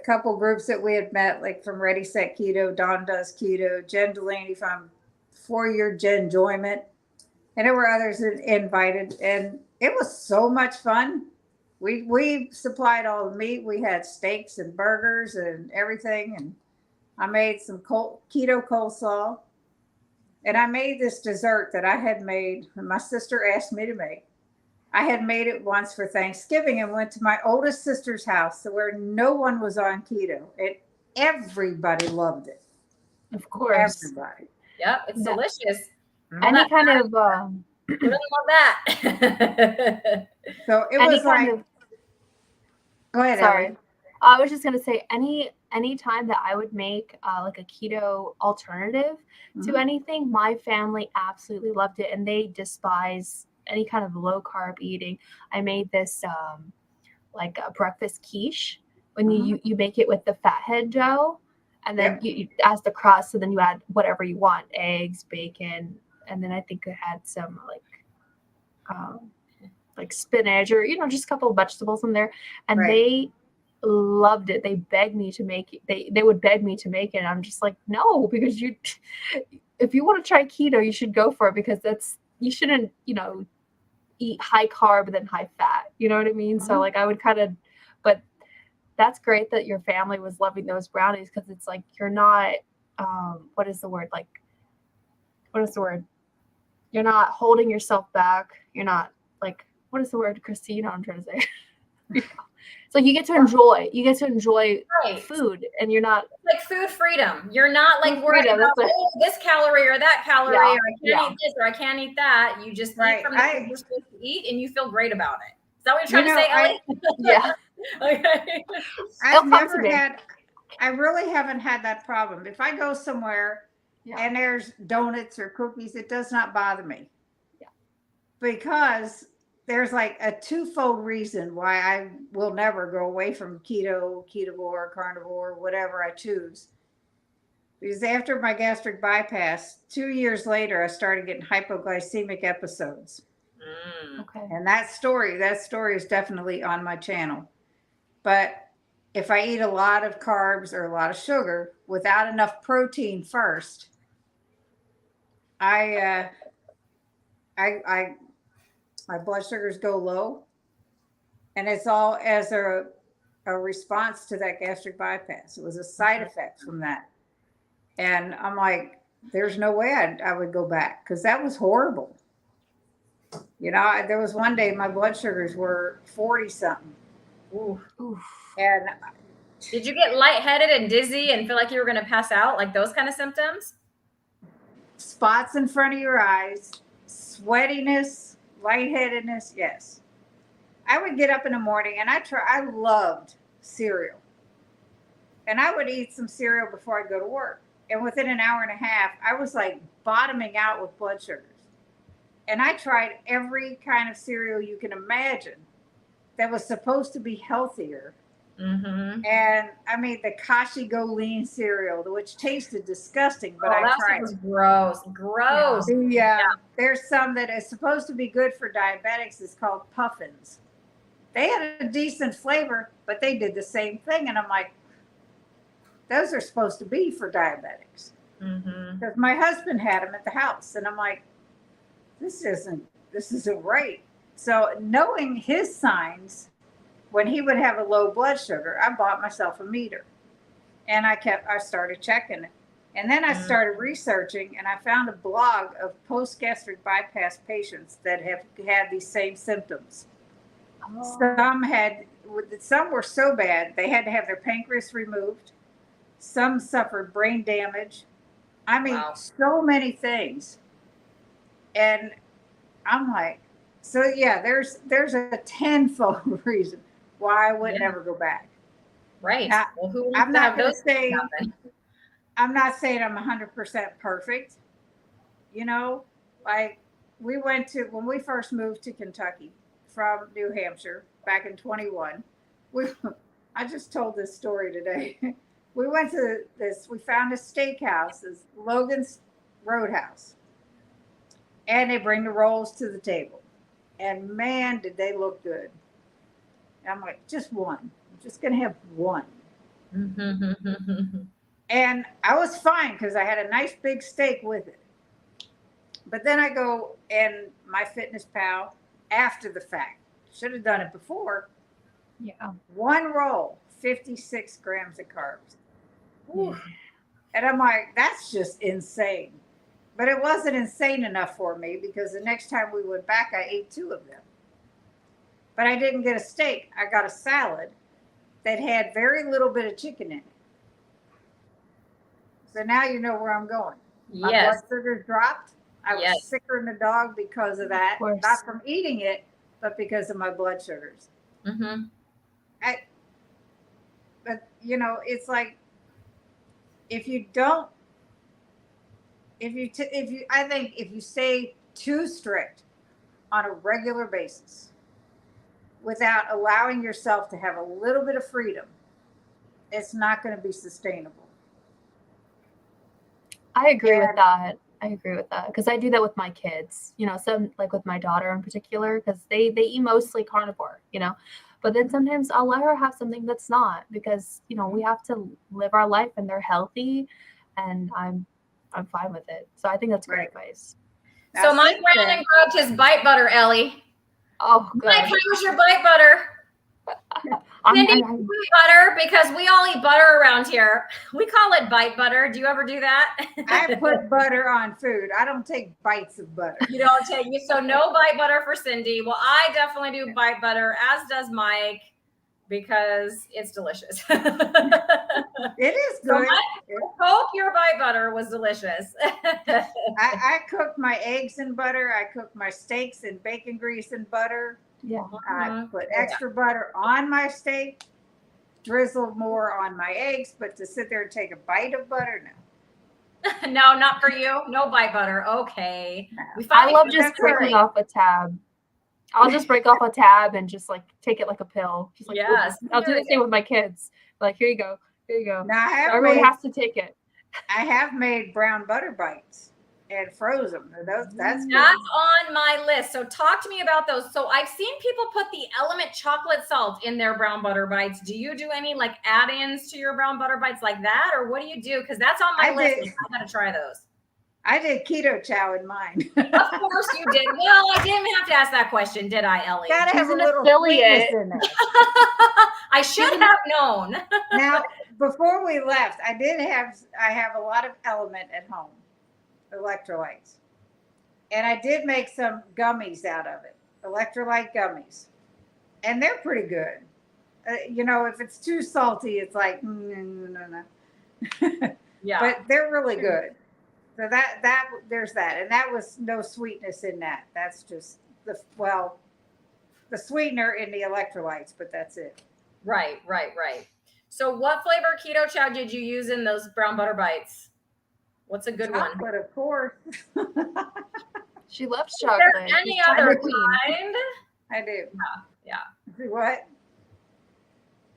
couple groups that we had met, like from Ready Set Keto, Dawn Does Keto, Jen Delaney from 4-Year Jen Joyment, and there were others invited, and it was so much fun. We supplied all the meat. We had steaks and burgers and everything, and I made some keto coleslaw. And I made this dessert that I had made, and my sister asked me to make. I had made it once for Thanksgiving and went to my oldest sister's house where no one was on keto. And everybody loved it. Of course. Everybody. Yep, it's delicious. Any kind of who doesn't love that? So it was like go ahead. Sorry. Ellie. I was just gonna say any time that I would make like a keto alternative to anything, my family absolutely loved it, and they despise any kind of low carb eating. I made this like a breakfast quiche when you make it with the fathead dough, and then you as the crust, and then you add whatever you want, eggs, bacon, and then I think I had some like spinach or just a couple of vegetables in there, and they loved it. They begged me to make it. They would beg me to make it. And I'm just like, no, because if you want to try keto, you should go for it, because you shouldn't, eat high carb then high fat. You know what I mean? So like I would but that's great that your family was loving those brownies, because it's like you're not what is the word? You're not holding yourself back. You're not like, what is the word, Christy? You know what I'm trying to say. It's like you get to enjoy food, and you're not like food freedom. You're not like worried about this calorie or that calorie, or I can't eat this or I can't eat that. You just eat from the food you're supposed to eat, and you feel great about it. Is that what you're trying to say, Ellie? Yeah. Okay. I really haven't had that problem. If I go somewhere and there's donuts or cookies, it does not bother me. Yeah. Because there's like a twofold reason why I will never go away from keto, ketovore, carnivore, whatever I choose. Because after my gastric bypass, 2 years later, I started getting hypoglycemic episodes. Okay. And that story is definitely on my channel. But if I eat a lot of carbs or a lot of sugar without enough protein first, I my blood sugars go low, and it's all as a response to that gastric bypass. It was a side effect from that. And I'm like, there's no way I would go back because that was horrible. You know, there was one day my blood sugars were 40 something. Ooh. Oof. And Did you get lightheaded and dizzy and feel like you were going to pass out, like those kind of symptoms? spots in front of your eyes, sweatiness, lightheadedness, yes. I would get up in the morning and I loved cereal. And I would eat some cereal before I go to work. And within an hour and a half, I was like bottoming out with blood sugars. And I tried every kind of cereal you can imagine that was supposed to be healthier. Mm-hmm. And I made the Kashi Go Lean cereal, which tasted disgusting, but Oh, I that tried. was gross. Gross. There's some that is supposed to be good for diabetics. It's called Puffins. They had a decent flavor, but they did the same thing. And I'm like, those are supposed to be for diabetics. Mm-hmm. Because my husband had them at the house. And I'm like, this isn't right. So knowing his signs, when he would have a low blood sugar, I bought myself a meter. And I started checking it. And then I started researching, and I found a blog of post-gastric bypass patients that have had these same symptoms. Oh. Some were so bad, they had to have their pancreas removed. Some suffered brain damage. I mean, so many things. And I'm like, so yeah, there's a tenfold reason why I would never go back. Right. Now, well, who I'm not going to say, happen? I'm not saying I'm 100% perfect. You know, like when we first moved to Kentucky from New Hampshire back in 21, I just told this story today. We found a steakhouse, this Logan's Roadhouse, and they bring the rolls to the table. And man, did they look good. And I'm like, just one. I'm just going to have one. And I was fine because I had a nice big steak with it. But then I go and my Fitness Pal, after the fact, should have done it before. Yeah. One roll, 56 grams of carbs. Yeah. And I'm like, that's just insane. But it wasn't insane enough for me because the next time we went back, I ate 2 of them. But I didn't get a steak. I got a salad that had very little bit of chicken in it. So now you know where I'm going. My blood sugar dropped. I was sicker than a dog because of that. Not from eating it, but because of my blood sugars. Mm-hmm. But you know, it's like I think if you stay too strict on a regular basis without allowing yourself to have a little bit of freedom, it's not going to be sustainable. I agree with that. Because I do that with my kids, you know, some like with my daughter in particular, because they eat mostly carnivore, you know, but then sometimes I'll let her have something that's not because, you know, we have to live our life and they're healthy and I'm fine with it. So I think that's great advice. So Mike ran and grabbed his bite butter, Ellie. Oh, good. Mike, how's your bite butter? Cindy, butter, because we all eat butter around here. We call it bite butter. Do you ever do that? I put butter on food. I don't take bites of butter. You don't take so no bite butter for Cindy. Well, I definitely do bite butter, as does Mike, because it's delicious. It is good. So I hope your bite butter was delicious. I cook my eggs in butter. I cook my steaks in bacon grease and butter. Yeah. I put extra butter on my steak, drizzle more on my eggs, but to sit there and take a bite of butter, no. No, not for you. No bite butter. Okay. No. I love just breaking off a tab. I'll just break off a tab and just like take it like a pill. Just like, yes. I'll do the same with my kids. Like, here you go. Here you go. Now, everybody has to take it. I have made brown butter bites and froze them. That's on my list. So talk to me about those. So I've seen people put the Element chocolate salt in their brown butter bites. Do you do any like add-ins to your brown butter bites like that? Or what do you do? Because that's on my list. I got to try those. I did keto chow in mine. Of course you did. Well, I didn't have to ask that question, did I, Ellie? Gotta She's have a an little affiliate. sweetness in there. I should have known. Now, before we left, I have a lot of Element at home, electrolytes. And I did make some gummies out of it, electrolyte gummies. And they're pretty good. If it's too salty, it's like, no. Yeah. But they're really good. So there's that. And that was no sweetness in that. That's just the sweetener in the electrolytes, but that's it. Right. So what flavor keto chow did you use in those brown butter bites? What's a good one? Chocolate, of course. She loves Is chocolate. there any She's other chocolate queen. kind? I do. Yeah. What?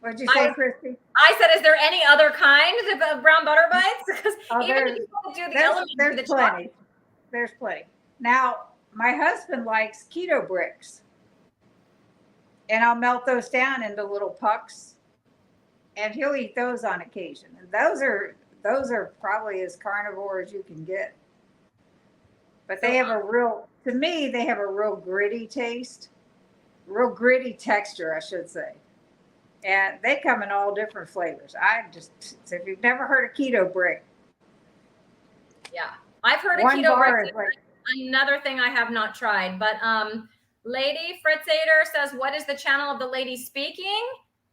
What'd you say, Christy? I said, is there any other kind of brown butter bites? Because even if you want to do the element There's the plenty. chocolate. There's plenty. Now, my husband likes keto bricks. And I'll melt those down into little pucks. And he'll eat those on occasion. And those are probably as carnivore as you can get. But they have to me, they have a real gritty taste. Real gritty texture, I should say. And they come in all different flavors. So if you've never heard of keto brick. Yeah. I've heard of One keto bar bricks. is like, Another thing I have not tried, but Lady Fritzader says, what is the channel of the lady speaking?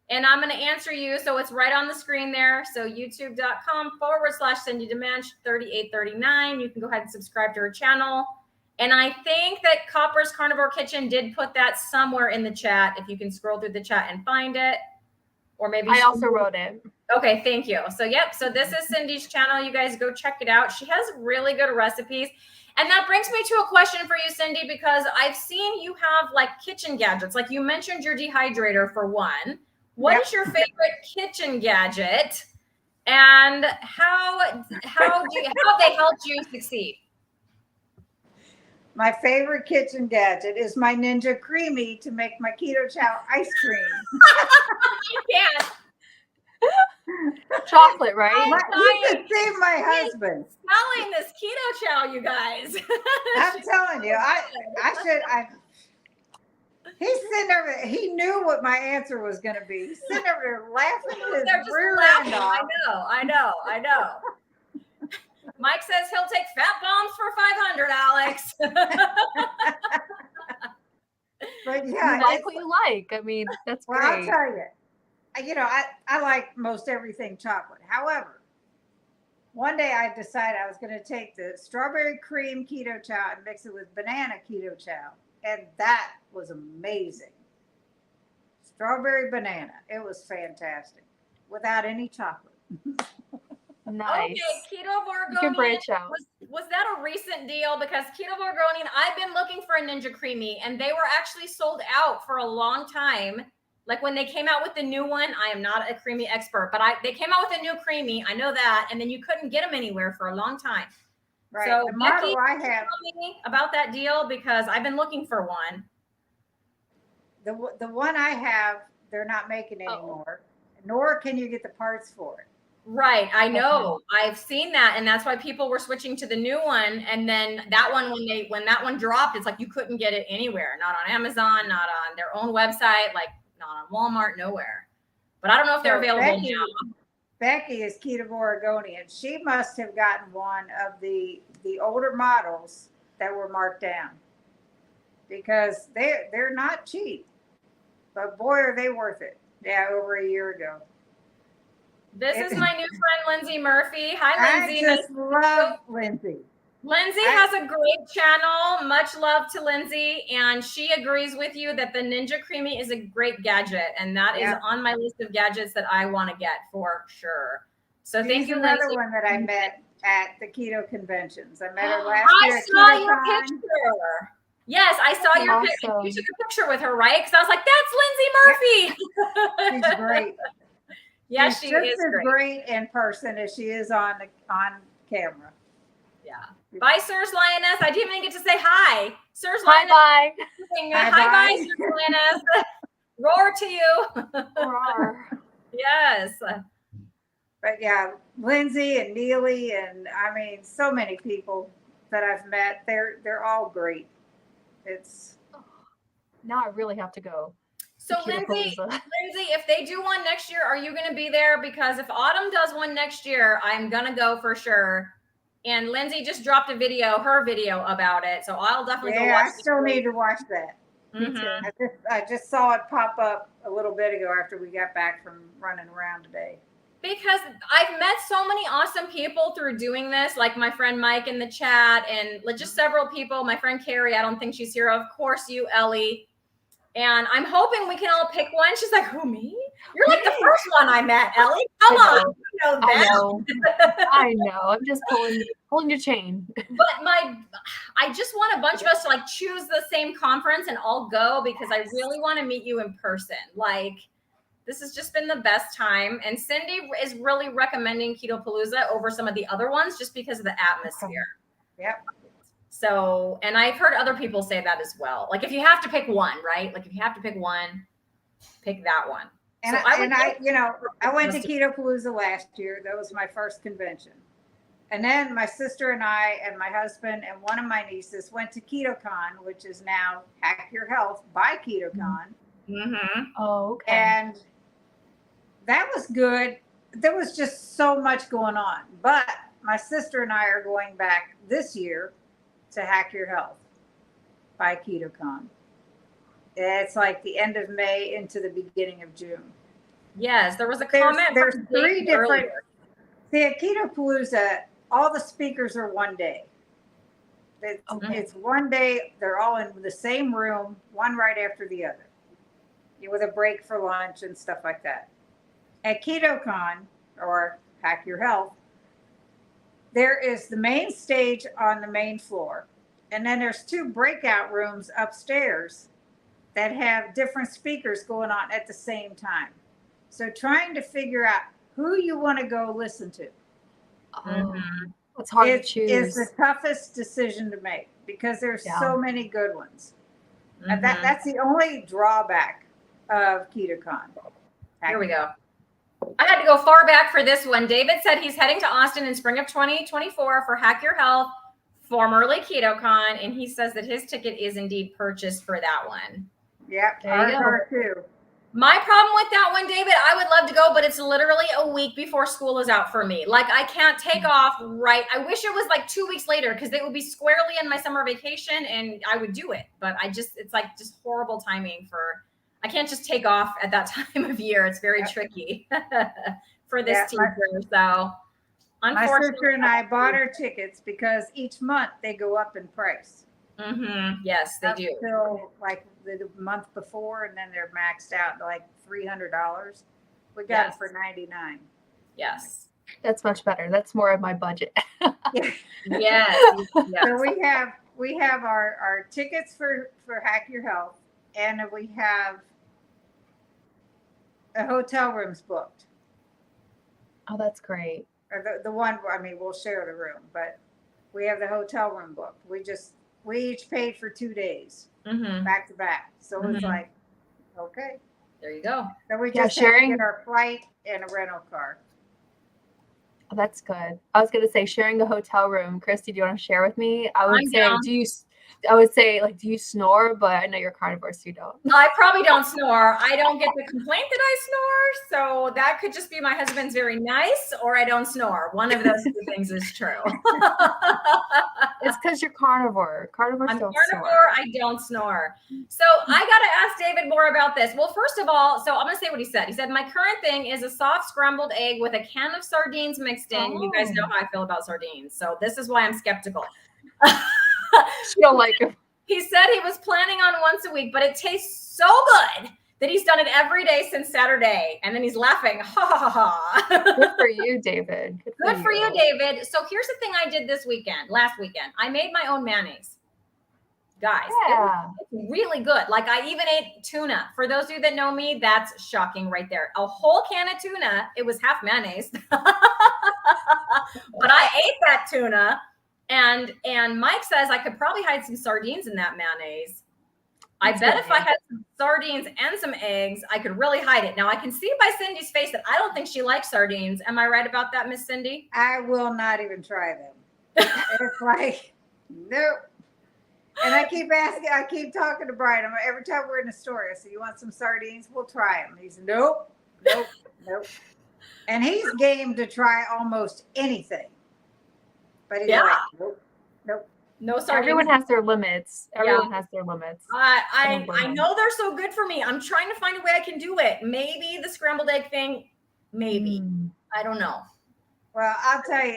And I'm going to answer you. So it's right on the screen there. So youtube.com/Cindy Demanche 3839. You can go ahead and subscribe to her channel. And I think that Copper's Carnivore Kitchen did put that somewhere in the chat. If you can scroll through the chat and find it. Or maybe I also wrote it. Okay, thank you. So, yep. So this is Cindy's channel. You guys go check it out. She has really good recipes. And that brings me to a question for you, Cindy, because I've seen you have like kitchen gadgets. Like you mentioned your dehydrator for one. What is your favorite kitchen gadget? And how have they helped you succeed? My favorite kitchen gadget is my Ninja Creamy to make my keto chow ice cream. Yeah. Chocolate, right? You can see my husband smelling this keto chow, you guys. I'm telling you, he's sitting there. He knew what my answer was going to be. He's sitting over there laughing his rear end off. I know. Mike says he'll take fat bombs for 500, Alex. But yeah, you like what you like. I mean, that's great. Well, I'll tell you. I like most everything chocolate. However, one day I decided I was going to take the strawberry cream keto chow and mix it with banana keto chow. And that was amazing. Strawberry banana. It was fantastic. Without any chocolate. Nice. Okay, Keto Borgonian. You can branch out. Was that a recent deal? Because Keto Borgonian, I've been looking for a Ninja Creamy, and they were actually sold out for a long time. Like when they came out with the new one, I am not a creamy expert, but they came out with a new creamy. I know that, and then you couldn't get them anywhere for a long time. Right. So the Becky, model I have, tell me about that deal because I've been looking for one. the one I have, they're not making anymore. Nor can you get the parts for it. Right. I know. I've seen that. And that's why people were switching to the new one. And then that one, when that one dropped, it's like you couldn't get it anywhere. Not on Amazon, not on their own website, like not on Walmart, nowhere. But I don't know if they're available now. Becky is Keto Oregonian. She must have gotten one of the older models that were marked down. Because they're not cheap. But boy, are they worth it. Yeah, over a year ago. This is my new friend, Lindsay Murphy. Hi, Lindsay. I just love Lindsay. Lindsay has a great channel. Much love to Lindsay. And she agrees with you that the Ninja Creamy is a great gadget. And that is on my list of gadgets that I want to get for sure. So thank you, another Lindsay. one that I met at the keto conventions. I met her last year. I saw your picture. Yes, I saw your picture. Awesome. You took a picture with her, right? Because I was like, that's Lindsay Murphy. She's great. Yeah, She's she just is as great. in person as she is on camera. Yeah. Bye, Sirs Lioness. I didn't even get to say hi. Sirs Bye Lioness. bye. Hi, Sirs Lioness. Roar to you. bye. Yes. But yeah, Lindsay and Neely and I mean, so many people. that I've met, they're all great. It's Now I really have to go. So to Lindsay, Keto-Palooza. if they do one next year, are you going to be there? Because if Autumn does one next year, I'm going to go for sure. And Lindsay just dropped a video, her video about it. So I'll definitely go watch I still need to watch that. Me too. Mhm. I just saw it pop up a little bit ago after we got back from running around today. Because I've met so many awesome people through doing this, like my friend Mike in the chat and just several people. My friend Carrie, I don't think she's here. Of course, you, Ellie. And I'm hoping we can all pick one. She's like, who, me? You're like the first one I met, Ellie. Come I on. know. You know I that. know. I know. I'm just pulling your chain. But I just want a bunch of us to like choose the same conference and all go because I really want to meet you in person. Like, this has just been the best time. And Cindy is really recommending Keto-Palooza over some of the other ones just because of the atmosphere. Yep. So, and I've heard other people say that as well. Like if you have to pick one, right? Like if you have to pick one, pick that one. And So I went to Keto-Palooza last year. That was my first convention. And then my sister and I and my husband and one of my nieces went to KetoCon, which is now Hack Your Health by KetoCon. Mm-hmm. Oh, okay. And that was good. There was just so much going on. But my sister and I are going back this year to Hack Your Health by KetoCon. It's like the end of May into the beginning of June. Yes, there was a comment. There's from three Dave different. earlier. See, at Keto-Palooza, all the speakers are one day. It's one day. They're all in the same room, one right after the other, with a break for lunch and stuff like that. At KetoCon, or Hack Your Health, there is the main stage on the main floor, and then there's two breakout rooms upstairs that have different speakers going on at the same time. So trying to figure out who you want to go listen to. It's hard to It's choose. the toughest decision to make because there's so many good ones. And that's the only drawback of KetoCon. Here we go. I had to go far back for this one. David said he's heading to Austin in spring of 2024 for Hack Your Health, formerly KetoCon, and he says that his ticket is indeed purchased for that one. Yep, There you go. ours are too. My problem with that one, David, I would love to go, but it's literally a week before school is out for me. Like I can't take off right. I wish it was like 2 weeks later because they would be squarely in my summer vacation and I would do it. But it's like just horrible timing I can't just take off at that time of year. It's very tricky for this teacher. So My unfortunately. sister and I bought our tickets because each month they go up in price. Yes, they do. Until like the month before, and then they're maxed out to like $300. We got it for $99. Yes. That's much better. That's more of my budget. Yes. So we have our tickets for Hack Your Health, and we have the hotel rooms booked. Oh, that's great. Or the one, I mean, we'll share the room, but we have the hotel room booked. We each paid for 2 days back to back. So it's like, okay. There you go. So we just have to get our flight and a rental car. Oh, that's good. I was gonna say sharing the hotel room. Christy, do you want to share with me? I would say, down. do you snore? But I know you're carnivore, so you don't. I probably don't snore. I don't get the complaint that I snore. So that could just be my husband's very nice or I don't snore. One of those two things is true. It's because you're carnivore. Carnivores I'm don't carnivore. snore. I don't snore. So I got to ask David more about this. Well, first of all, so I'm going to say what he said. He said, my current thing is a soft scrambled egg with a can of sardines mixed in. You guys know how I feel about sardines. So this is why I'm skeptical. She don't like it. He said he was planning on once a week, but it tastes so good that he's done it every day since Saturday. And then he's laughing. Ha ha ha. Good for you, David. Good for you, David. So here's the thing I did last weekend. I made my own mayonnaise. Guys, it's really good. Like I even ate tuna. For those of you that know me, that's shocking right there. A whole can of tuna. It was half mayonnaise. But I ate that tuna. And Mike says I could probably hide some sardines in that mayonnaise. I bet if I had some sardines and some eggs, I could really hide it. Now I can see by Cindy's face that I don't think she likes sardines. Am I right about that, Miss Cindy? I will not even try them. It's like Nope. And I keep asking, I keep talking to Brian. Every time we're in the store, I say, "You want some sardines? We'll try them." He said, "Nope, nope, nope." And he's game to try almost anything, but he's Yeah. like, "Nope, nope." No sardines. Everyone has their limits. Yeah. Everyone has their limits. I know they're so good for me. I'm trying to find a way I can do it. Maybe the scrambled egg thing. Maybe. I don't know. Well, I'll tell you,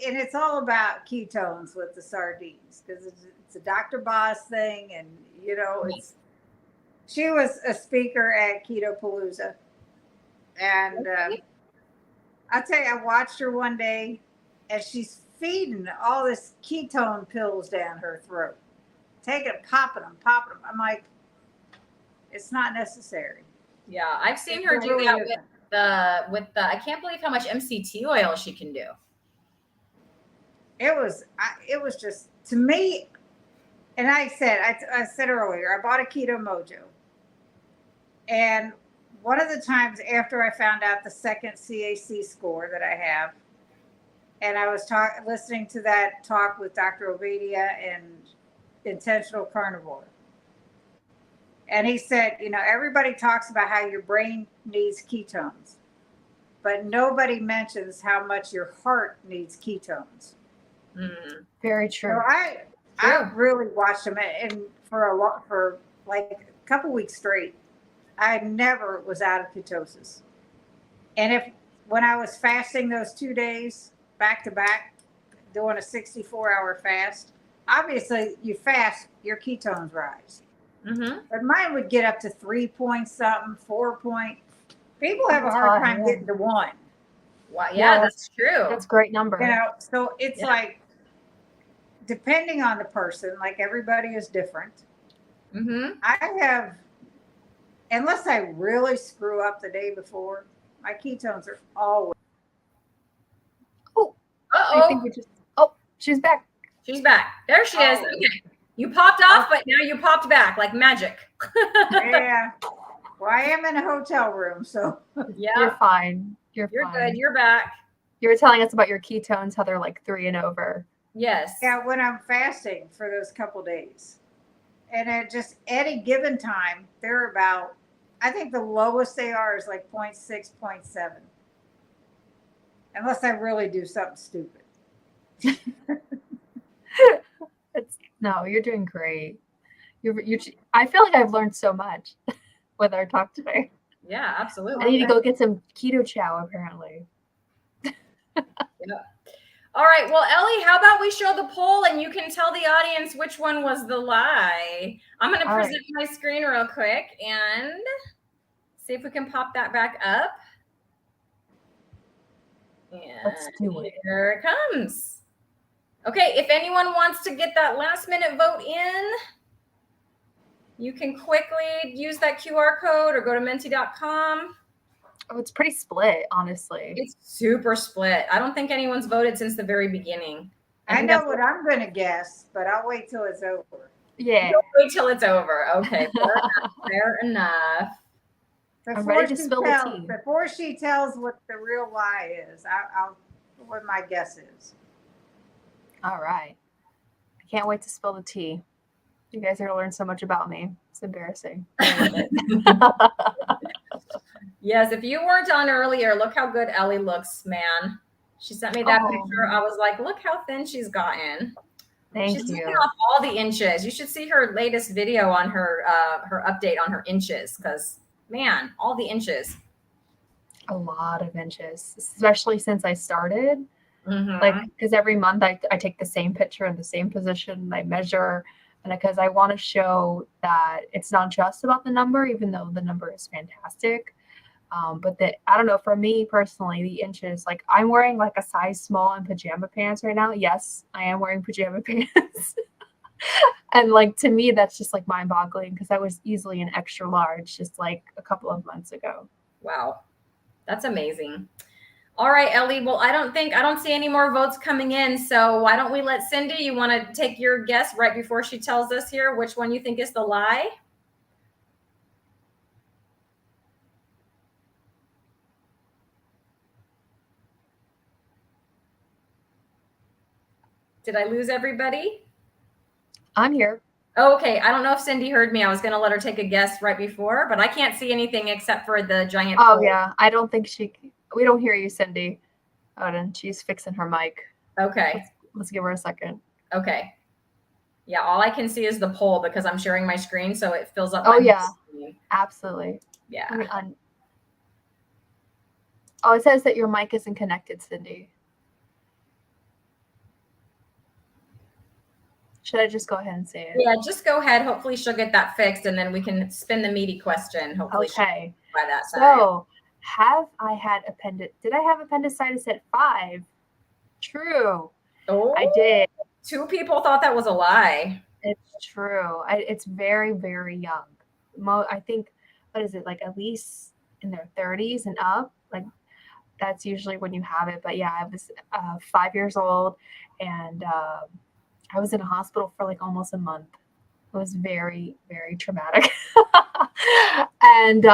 and it's all about ketones with the sardines because it's a Dr. Boss thing, and you know, she was a speaker at Keto Palooza, and I'll tell you, I watched her one day, and she's feeding all this ketone pills down her throat, taking, popping them. I'm like, it's not necessary. Yeah, I've seen her do really that isn't. with the. I can't believe how much MCT oil she can do. It was just, to me, and I said earlier, I bought a Keto Mojo, and one of the times after I found out the second CAC score that I have, and I was listening to that talk with Dr. Ovadia and Intentional Carnivore, and he said, you know, everybody talks about how your brain needs ketones, but nobody mentions how much your heart needs ketones. Very true. So I really watched them, and for like a couple weeks straight, I never was out of ketosis. And when I was fasting those 2 days back to back, doing a 64-hour fast, obviously you fast, your ketones rise. But mine would get up to 3 point something, 4 point. People have a hard time getting to 1. Wow, yeah, that's true. That's a great number. You know, so it's like, depending on the person, like everybody is different. I have, unless I really screw up the day before, my ketones are always. I think we just. Oh, she's back. She's back. There she is. Okay. You popped off, but now you popped back like magic. Yeah. Well, I am in a hotel room, so. Yeah. You're fine. You're fine. Good. You're back. You were telling us about your ketones, how they're like 3 and over. Yes. Yeah, when I'm fasting for those couple days. And at just any given time, they're about, I think the lowest they are is like 0.6, 0.7. Unless I really do something stupid. No, you're doing great. I feel like I've learned so much with our talk today. Yeah, absolutely. I need to go get some keto chow, apparently. Yeah. All right. Well, Ellie, how about we show the poll and you can tell the audience which one was the lie. I'm going to present my screen real quick and see if we can pop that back up. And let's do it. Here it comes. Okay. If anyone wants to get that last minute vote in, you can quickly use that QR code or go to menti.com. Oh, it's pretty split, honestly. It's super split. I don't think anyone's voted since the very beginning. I know what I'm going to guess, but I'll wait till it's over. Yeah. You'll wait till it's over. Okay. Fair enough. I'm ready to spill the tea. Before she tells what the real lie is, I'll what my guess is. All right. I can't wait to spill the tea. You guys are going to learn so much about me. It's embarrassing. I love it. Yes, if you weren't on earlier, look how good Ellie looks, man. She sent me that picture. I was like, look how thin she's gotten. Thank She's you. taking off all the inches. You should see her latest video on her update on her inches, because man, all the inches. A lot of inches, especially since I started. Like, because every month I take the same picture in the same position and I measure, and because I want to show that it's not just about the number, even though the number is fantastic. But that, I don't know, for me personally, the inches, like I'm wearing like a size small in pajama pants right now. Yes, I am wearing pajama pants. And like, to me, that's just like mind boggling because I was easily an extra large just like a couple of months ago. Wow. That's amazing. All right, Ellie. Well, I don't see any more votes coming in. So why don't we let Cindy, you want to take your guess right before she tells us here which one you think is the lie? Did I lose everybody? I'm here. Oh, okay. I don't know if Cindy heard me. I was going to let her take a guess right before, but I can't see anything except for the giant Oh pole. yeah, I don't think we don't hear you, Cindy. Oh, then she's fixing her mic. Okay. Let's give her a second. Okay. Yeah, all I can see is the poll because I'm sharing my screen, so it fills up Oh my yeah, screen. absolutely. Yeah. Let me Oh, it says that your mic isn't connected, Cindy. Should I just go ahead and say it? Yeah, just go ahead. Hopefully she'll get that fixed and then we can spin the meaty question. Hopefully Okay. by that time. So, did I have appendicitis at 5? True. Oh, I did. 2 people thought that was a lie. It's true. It's very, very young. I think, what is it, like at least in their 30s and up? Like that's usually when you have it. But yeah, I was 5 years old, and I was in a hospital for like almost a month. It was very, very traumatic. And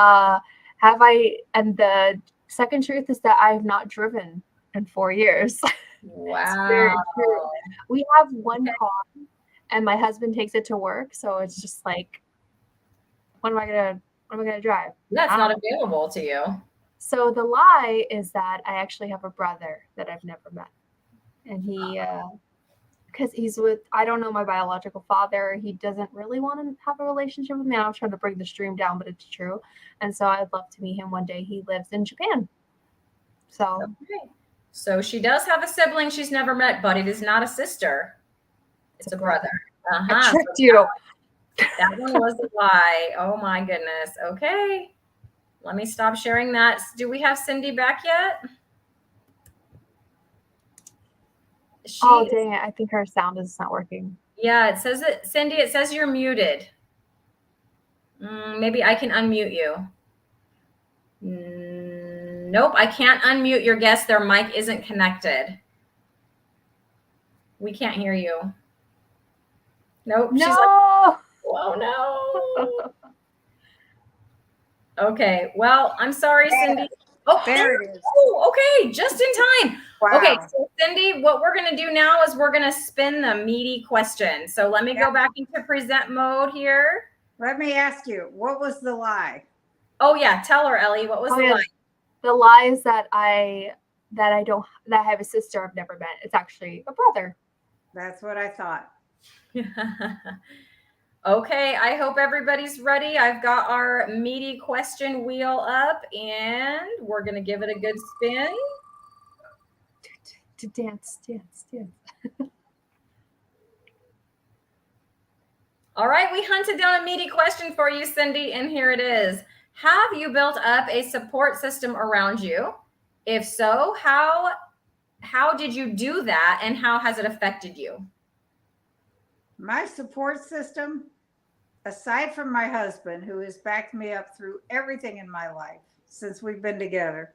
and the second truth is that I have not driven in 4 years. Wow. Very true. We have one car, and my husband takes it to work, so it's just like, what am I gonna drive? That's not available to you. So the lie is that I actually have a brother that I've never met, and because I don't know my biological father. He doesn't really want to have a relationship with me. I'm trying to bring the stream down, but it's true. And so I'd love to meet him one day. He lives in Japan. So, okay. So she does have a sibling she's never met, but it is not a sister. It's a brother. I tricked you. That one was a lie. Oh my goodness. Okay. Let me stop sharing that. Do we have Cindy back yet? Oh, dang it. I think her sound is not working. Yeah, it says that, Cindy, it says you're muted. Maybe I can unmute you. Nope, I can't unmute your guest. Their mic isn't connected. We can't hear you. Nope. No. She's like, oh no. Okay. Well, I'm sorry, Cindy. Oh, there it is. Oh, okay. Just in time. Wow. Okay. So, Cindy, what we're going to do now is we're going to spin the meaty question. So let me go back into present mode here. Let me ask you, what was the lie? Oh yeah. Tell her, Ellie, what was the lie? The lie is that I have a sister I've never met. It's actually a brother. That's what I thought. Okay, I hope everybody's ready. I've got our meaty question wheel up and we're going to give it a good spin. To dance. All right, we hunted down a meaty question for you, Cindy, and here it is. Have you built up a support system around you? If so, how did you do that and how has it affected you? My support system, aside from my husband, who has backed me up through everything in my life since we've been together,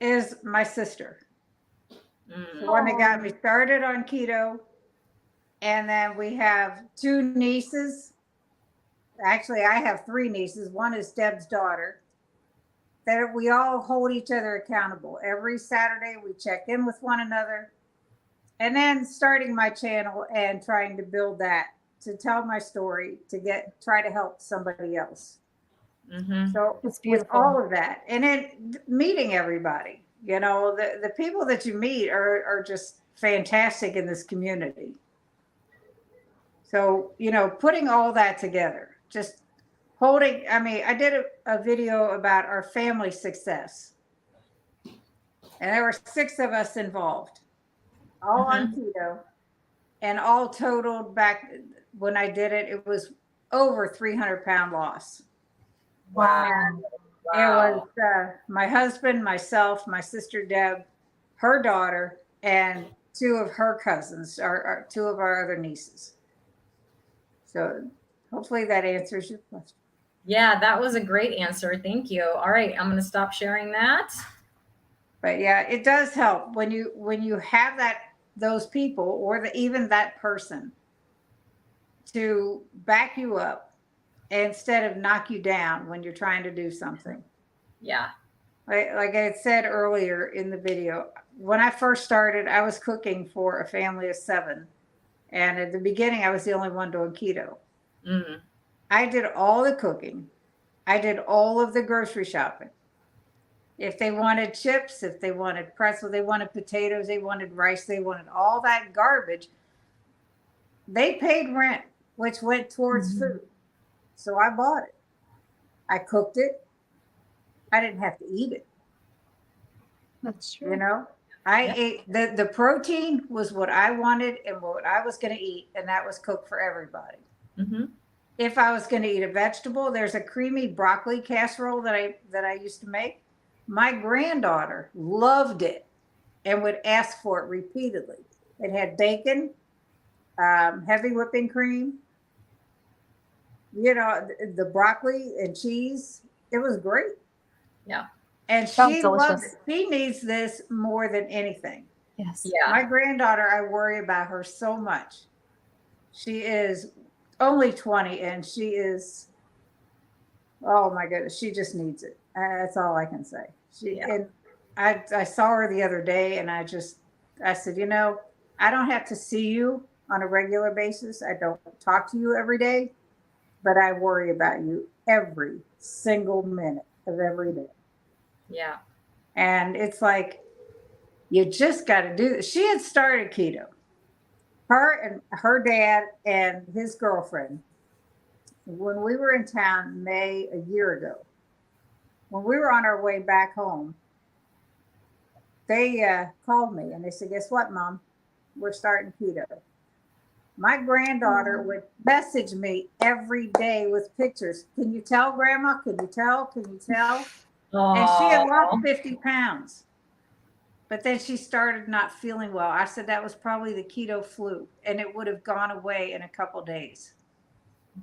is my sister. The one that got me started on keto. And then we have 2 nieces. Actually, I have 3 nieces. One is Deb's daughter. That we all hold each other accountable. Every Saturday, we check in with one another. And then starting my channel and trying to build that, to tell my story, to try to help somebody else. So it's beautiful. With all of that, and then meeting everybody, the people that you meet are just fantastic in this community. So, putting all that together, just holding, I did a video about our family success, and there were 6 of us involved, all on keto, and all totaled back when I did it, it was over 300-pound loss. Wow. It was my husband, myself, my sister Deb, her daughter, and 2 of her cousins, or 2 of our other nieces. So hopefully that answers your question. Yeah, that was a great answer. Thank you. All right, I'm going to stop sharing that. But yeah, it does help when you have those people or even that person to back you up instead of knock you down when you're trying to do something. Yeah. Like I said earlier in the video, when I first started, I was cooking for a family of 7. And at the beginning, I was the only one doing keto. Mm. I did all the cooking. I did all of the grocery shopping. If they wanted chips, if they wanted pretzel, they wanted potatoes, they wanted rice, they wanted all that garbage. They paid rent, which went towards food. So I bought it. I cooked it. I didn't have to eat it. That's true. You know, I Yeah. ate the protein was what I wanted and what I was going to eat, and that was cooked for everybody. Mm-hmm. If I was going to eat a vegetable, there's a creamy broccoli casserole that I used to make. My granddaughter loved it and would ask for it repeatedly. It had bacon, heavy whipping cream, you know, the broccoli and cheese. It was great. Yeah. And Sounds she loves delicious. it. She needs this more than anything. Yes. Yeah. My granddaughter, I worry about her so much. She is only 20 and she is, oh my goodness, she just needs it. That's all I can say. And I saw her the other day and I said, you know, I don't have to see you on a regular basis. I don't talk to you every day, but I worry about you every single minute of every day. Yeah. And it's like, you just got to do this. She had started keto. Her and her dad and his girlfriend, when we were in town May a year ago, when we were on our way back home, they called me and they said, guess what, Mom? We're starting keto. My granddaughter would message me every day with pictures. Can you tell, Grandma? Can you tell? Can you tell? And she had lost 50 pounds. But then she started not feeling well. I said that was probably the keto flu, and it would have gone away in a couple days.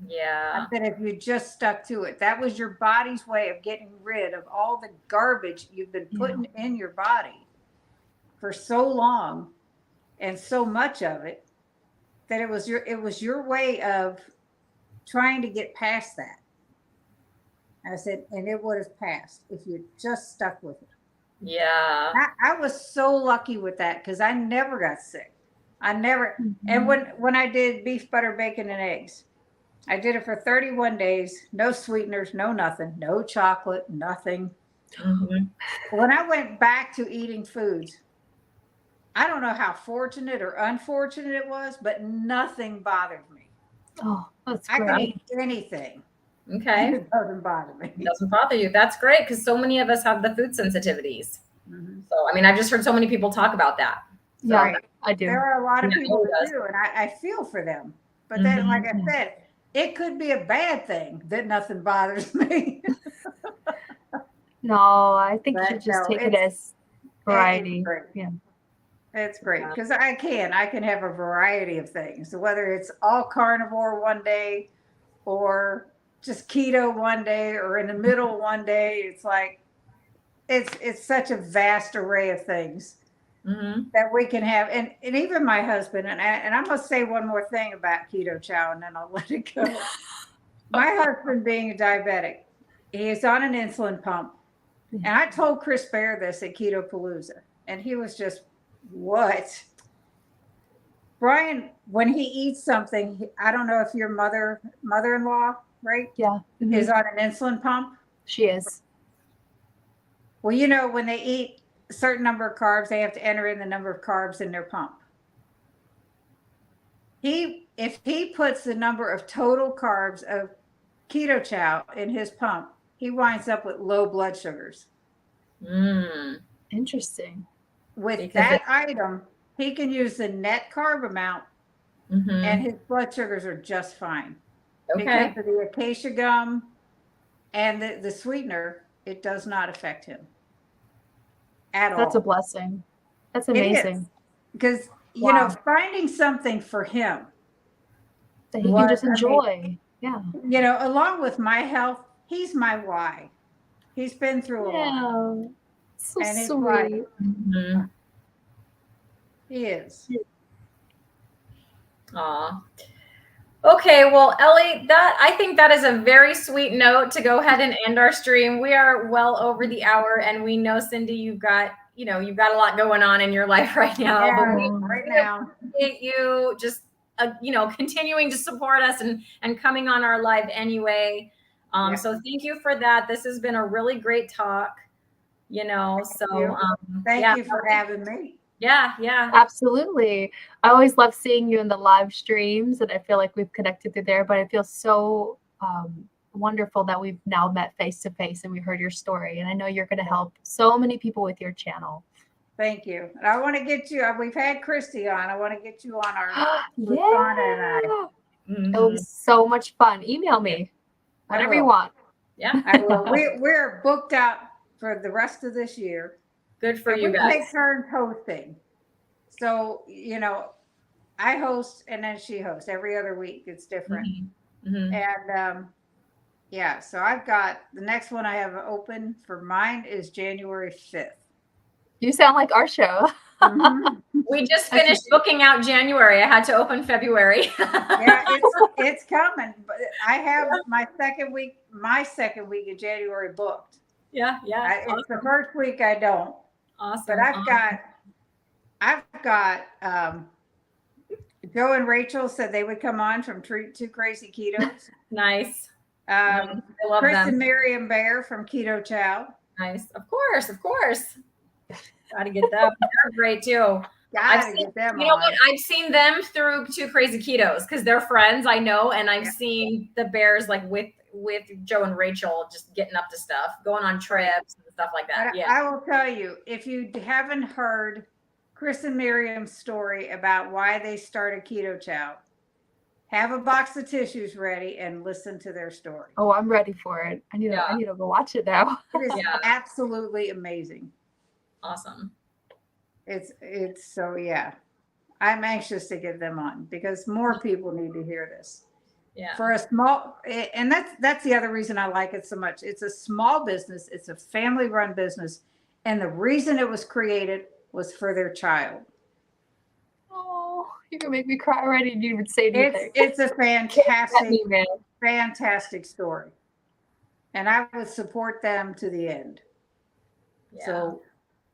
Yeah. I said if you just stuck to it, that was your body's way of getting rid of all the garbage you've been putting in your body for so long, and so much of it, that it was your way of trying to get past that. I said, and it would have passed if you just stuck with it. Yeah. I was so lucky with that because I never got sick. I never. And when I did beef, butter, bacon, and eggs, I did it for 31 days. No sweeteners, no nothing, no chocolate, nothing. Mm-hmm. When I went back to eating foods, I don't know how fortunate or unfortunate it was, but nothing bothered me. Oh, that's I can great. eat anything. Okay. It doesn't bother me. It doesn't bother you. That's great because so many of us have the food sensitivities. Mhm. So, I mean, I've just heard so many people talk about that. So, Yeah, Right. I do. There are a lot of Yeah, people it that does. do, and I feel for them. But then, like I said, it could be a bad thing that nothing bothers me. No, I think you But should just no, take it as variety. It's great. Yeah. It's great because I can have a variety of things. So whether it's all carnivore one day, or just keto one day, or in the middle one day, it's like it's such a vast array of things that we can have. And even my husband, and I'm going to say one more thing about keto chow and then I'll let it go. My husband being a diabetic, he is on an insulin pump. And I told Chris Bear this at Keto Palooza, and he was just, what? Brian, when he eats something, I don't know if your mother-in-law, right? Yeah. Is on an insulin pump. She is. Well, you know, when they eat a certain number of carbs, they have to enter in the number of carbs in their pump. If he puts the number of total carbs of keto chow in his pump, he winds up with low blood sugars. Interesting. With that item, he can use the net carb amount, and his blood sugars are just fine. Okay. Because of the acacia gum and the sweetener, it does not affect him at all. That's a blessing. That's amazing. Because, you know, finding something for him that he can just enjoy. Yeah. You know, along with my health, he's my why. He's been through a lot. So and sweet. Like, he is. Aw. Okay, well, Ellie, I think that is a very sweet note to go ahead and end our stream. We are well over the hour, and we know, Cindy, you've got a lot going on in your life right now. Yeah, but we right now. appreciate you just continuing to support us and coming on our live anyway. So thank you for that. This has been a really great talk. Thank you for having me. Yeah. Absolutely. I always love seeing you in the live streams, and I feel like we've connected through there, but I feel so wonderful that we've now met face to face and we heard your story. And I know you're going to help so many people with your channel. Thank you. And I want to get you, we've had Christy on. I want to get you on our with Yeah. Donna and I. It will be so much fun. Email me whatever you want. Yeah. I will. We're booked out for the rest of this year. Good for And you we guys. take turns hosting. So, I host and then she hosts every other week. It's different. Mm-hmm. And so I've got the next one I have open for mine is January 5th. You sound like our show. We just finished booking out January. I had to open February. Yeah, it's coming. But I have my second week in January booked. Yeah. Awesome. It's the first week I don't. Awesome. But I've got Joe and Rachel said they would come on from Two Crazy Ketos. Nice. I love Chris them. and Miriam Bear from Keto Chow. Nice. Of course. Got to get them. They're great too. Get them you know what? I've seen them through Two Crazy Ketos because they're friends, I know, and I've seen the Bears like with Joe and Rachel just getting up to stuff, going on trips and stuff like that. But I will tell you, if you haven't heard Chris and Miriam's story about why they started Keto Chow, have a box of tissues ready and listen to their story. Oh, I'm ready for it. I need to go watch it now. It is absolutely amazing. Awesome. It's so I'm anxious to get them on because more people need to hear this. Yeah. For a small, and that's the other reason I like it so much. It's a small business. It's a family-run business, and the reason it was created was for their child. Oh, you're gonna make me cry already. You would say anything. It's a fantastic story, and I would support them to the end. Yeah. So,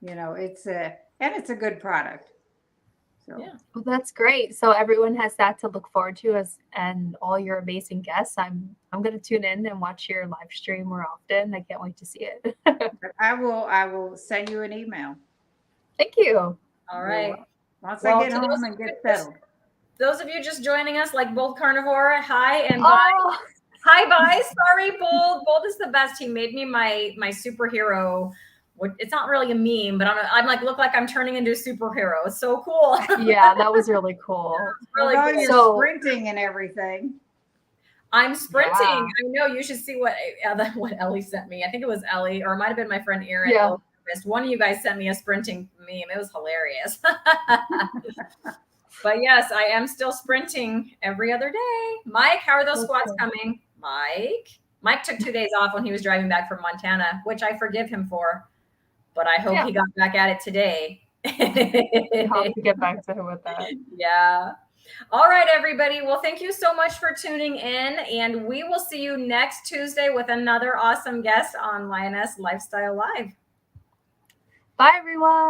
it's a good product. So. Yeah. Well, that's great. So everyone has that to look forward to, and all your amazing guests. I'm going to tune in and watch your live stream more often. I can't wait to see it. I will send you an email. Thank you. All right. Once I get home and get settled. Those of you just joining us, like Bold Carnivore, hi and bye. Hi, bye. Sorry, Bold. Bold is the best. He made me my superhero. It's not really a meme, but I'm like, look like I'm turning into a superhero. It's so cool. Yeah, that was really cool. Really cool. You're sprinting and everything. I'm sprinting. Yeah. I know. You should see what Ellie sent me. I think it was Ellie, or it might have been my friend Erin. Yeah. One of you guys sent me a sprinting meme. It was hilarious. But yes, I am still sprinting every other day. Mike, how are those squats coming? Mike took 2 days off when he was driving back from Montana, which I forgive him for. But I hope he got back at it today. I'll have to get back to him with that. Yeah. All right, everybody. Well, thank you so much for tuning in. And we will see you next Tuesday with another awesome guest on Lioness Lifestyle Live. Bye, everyone.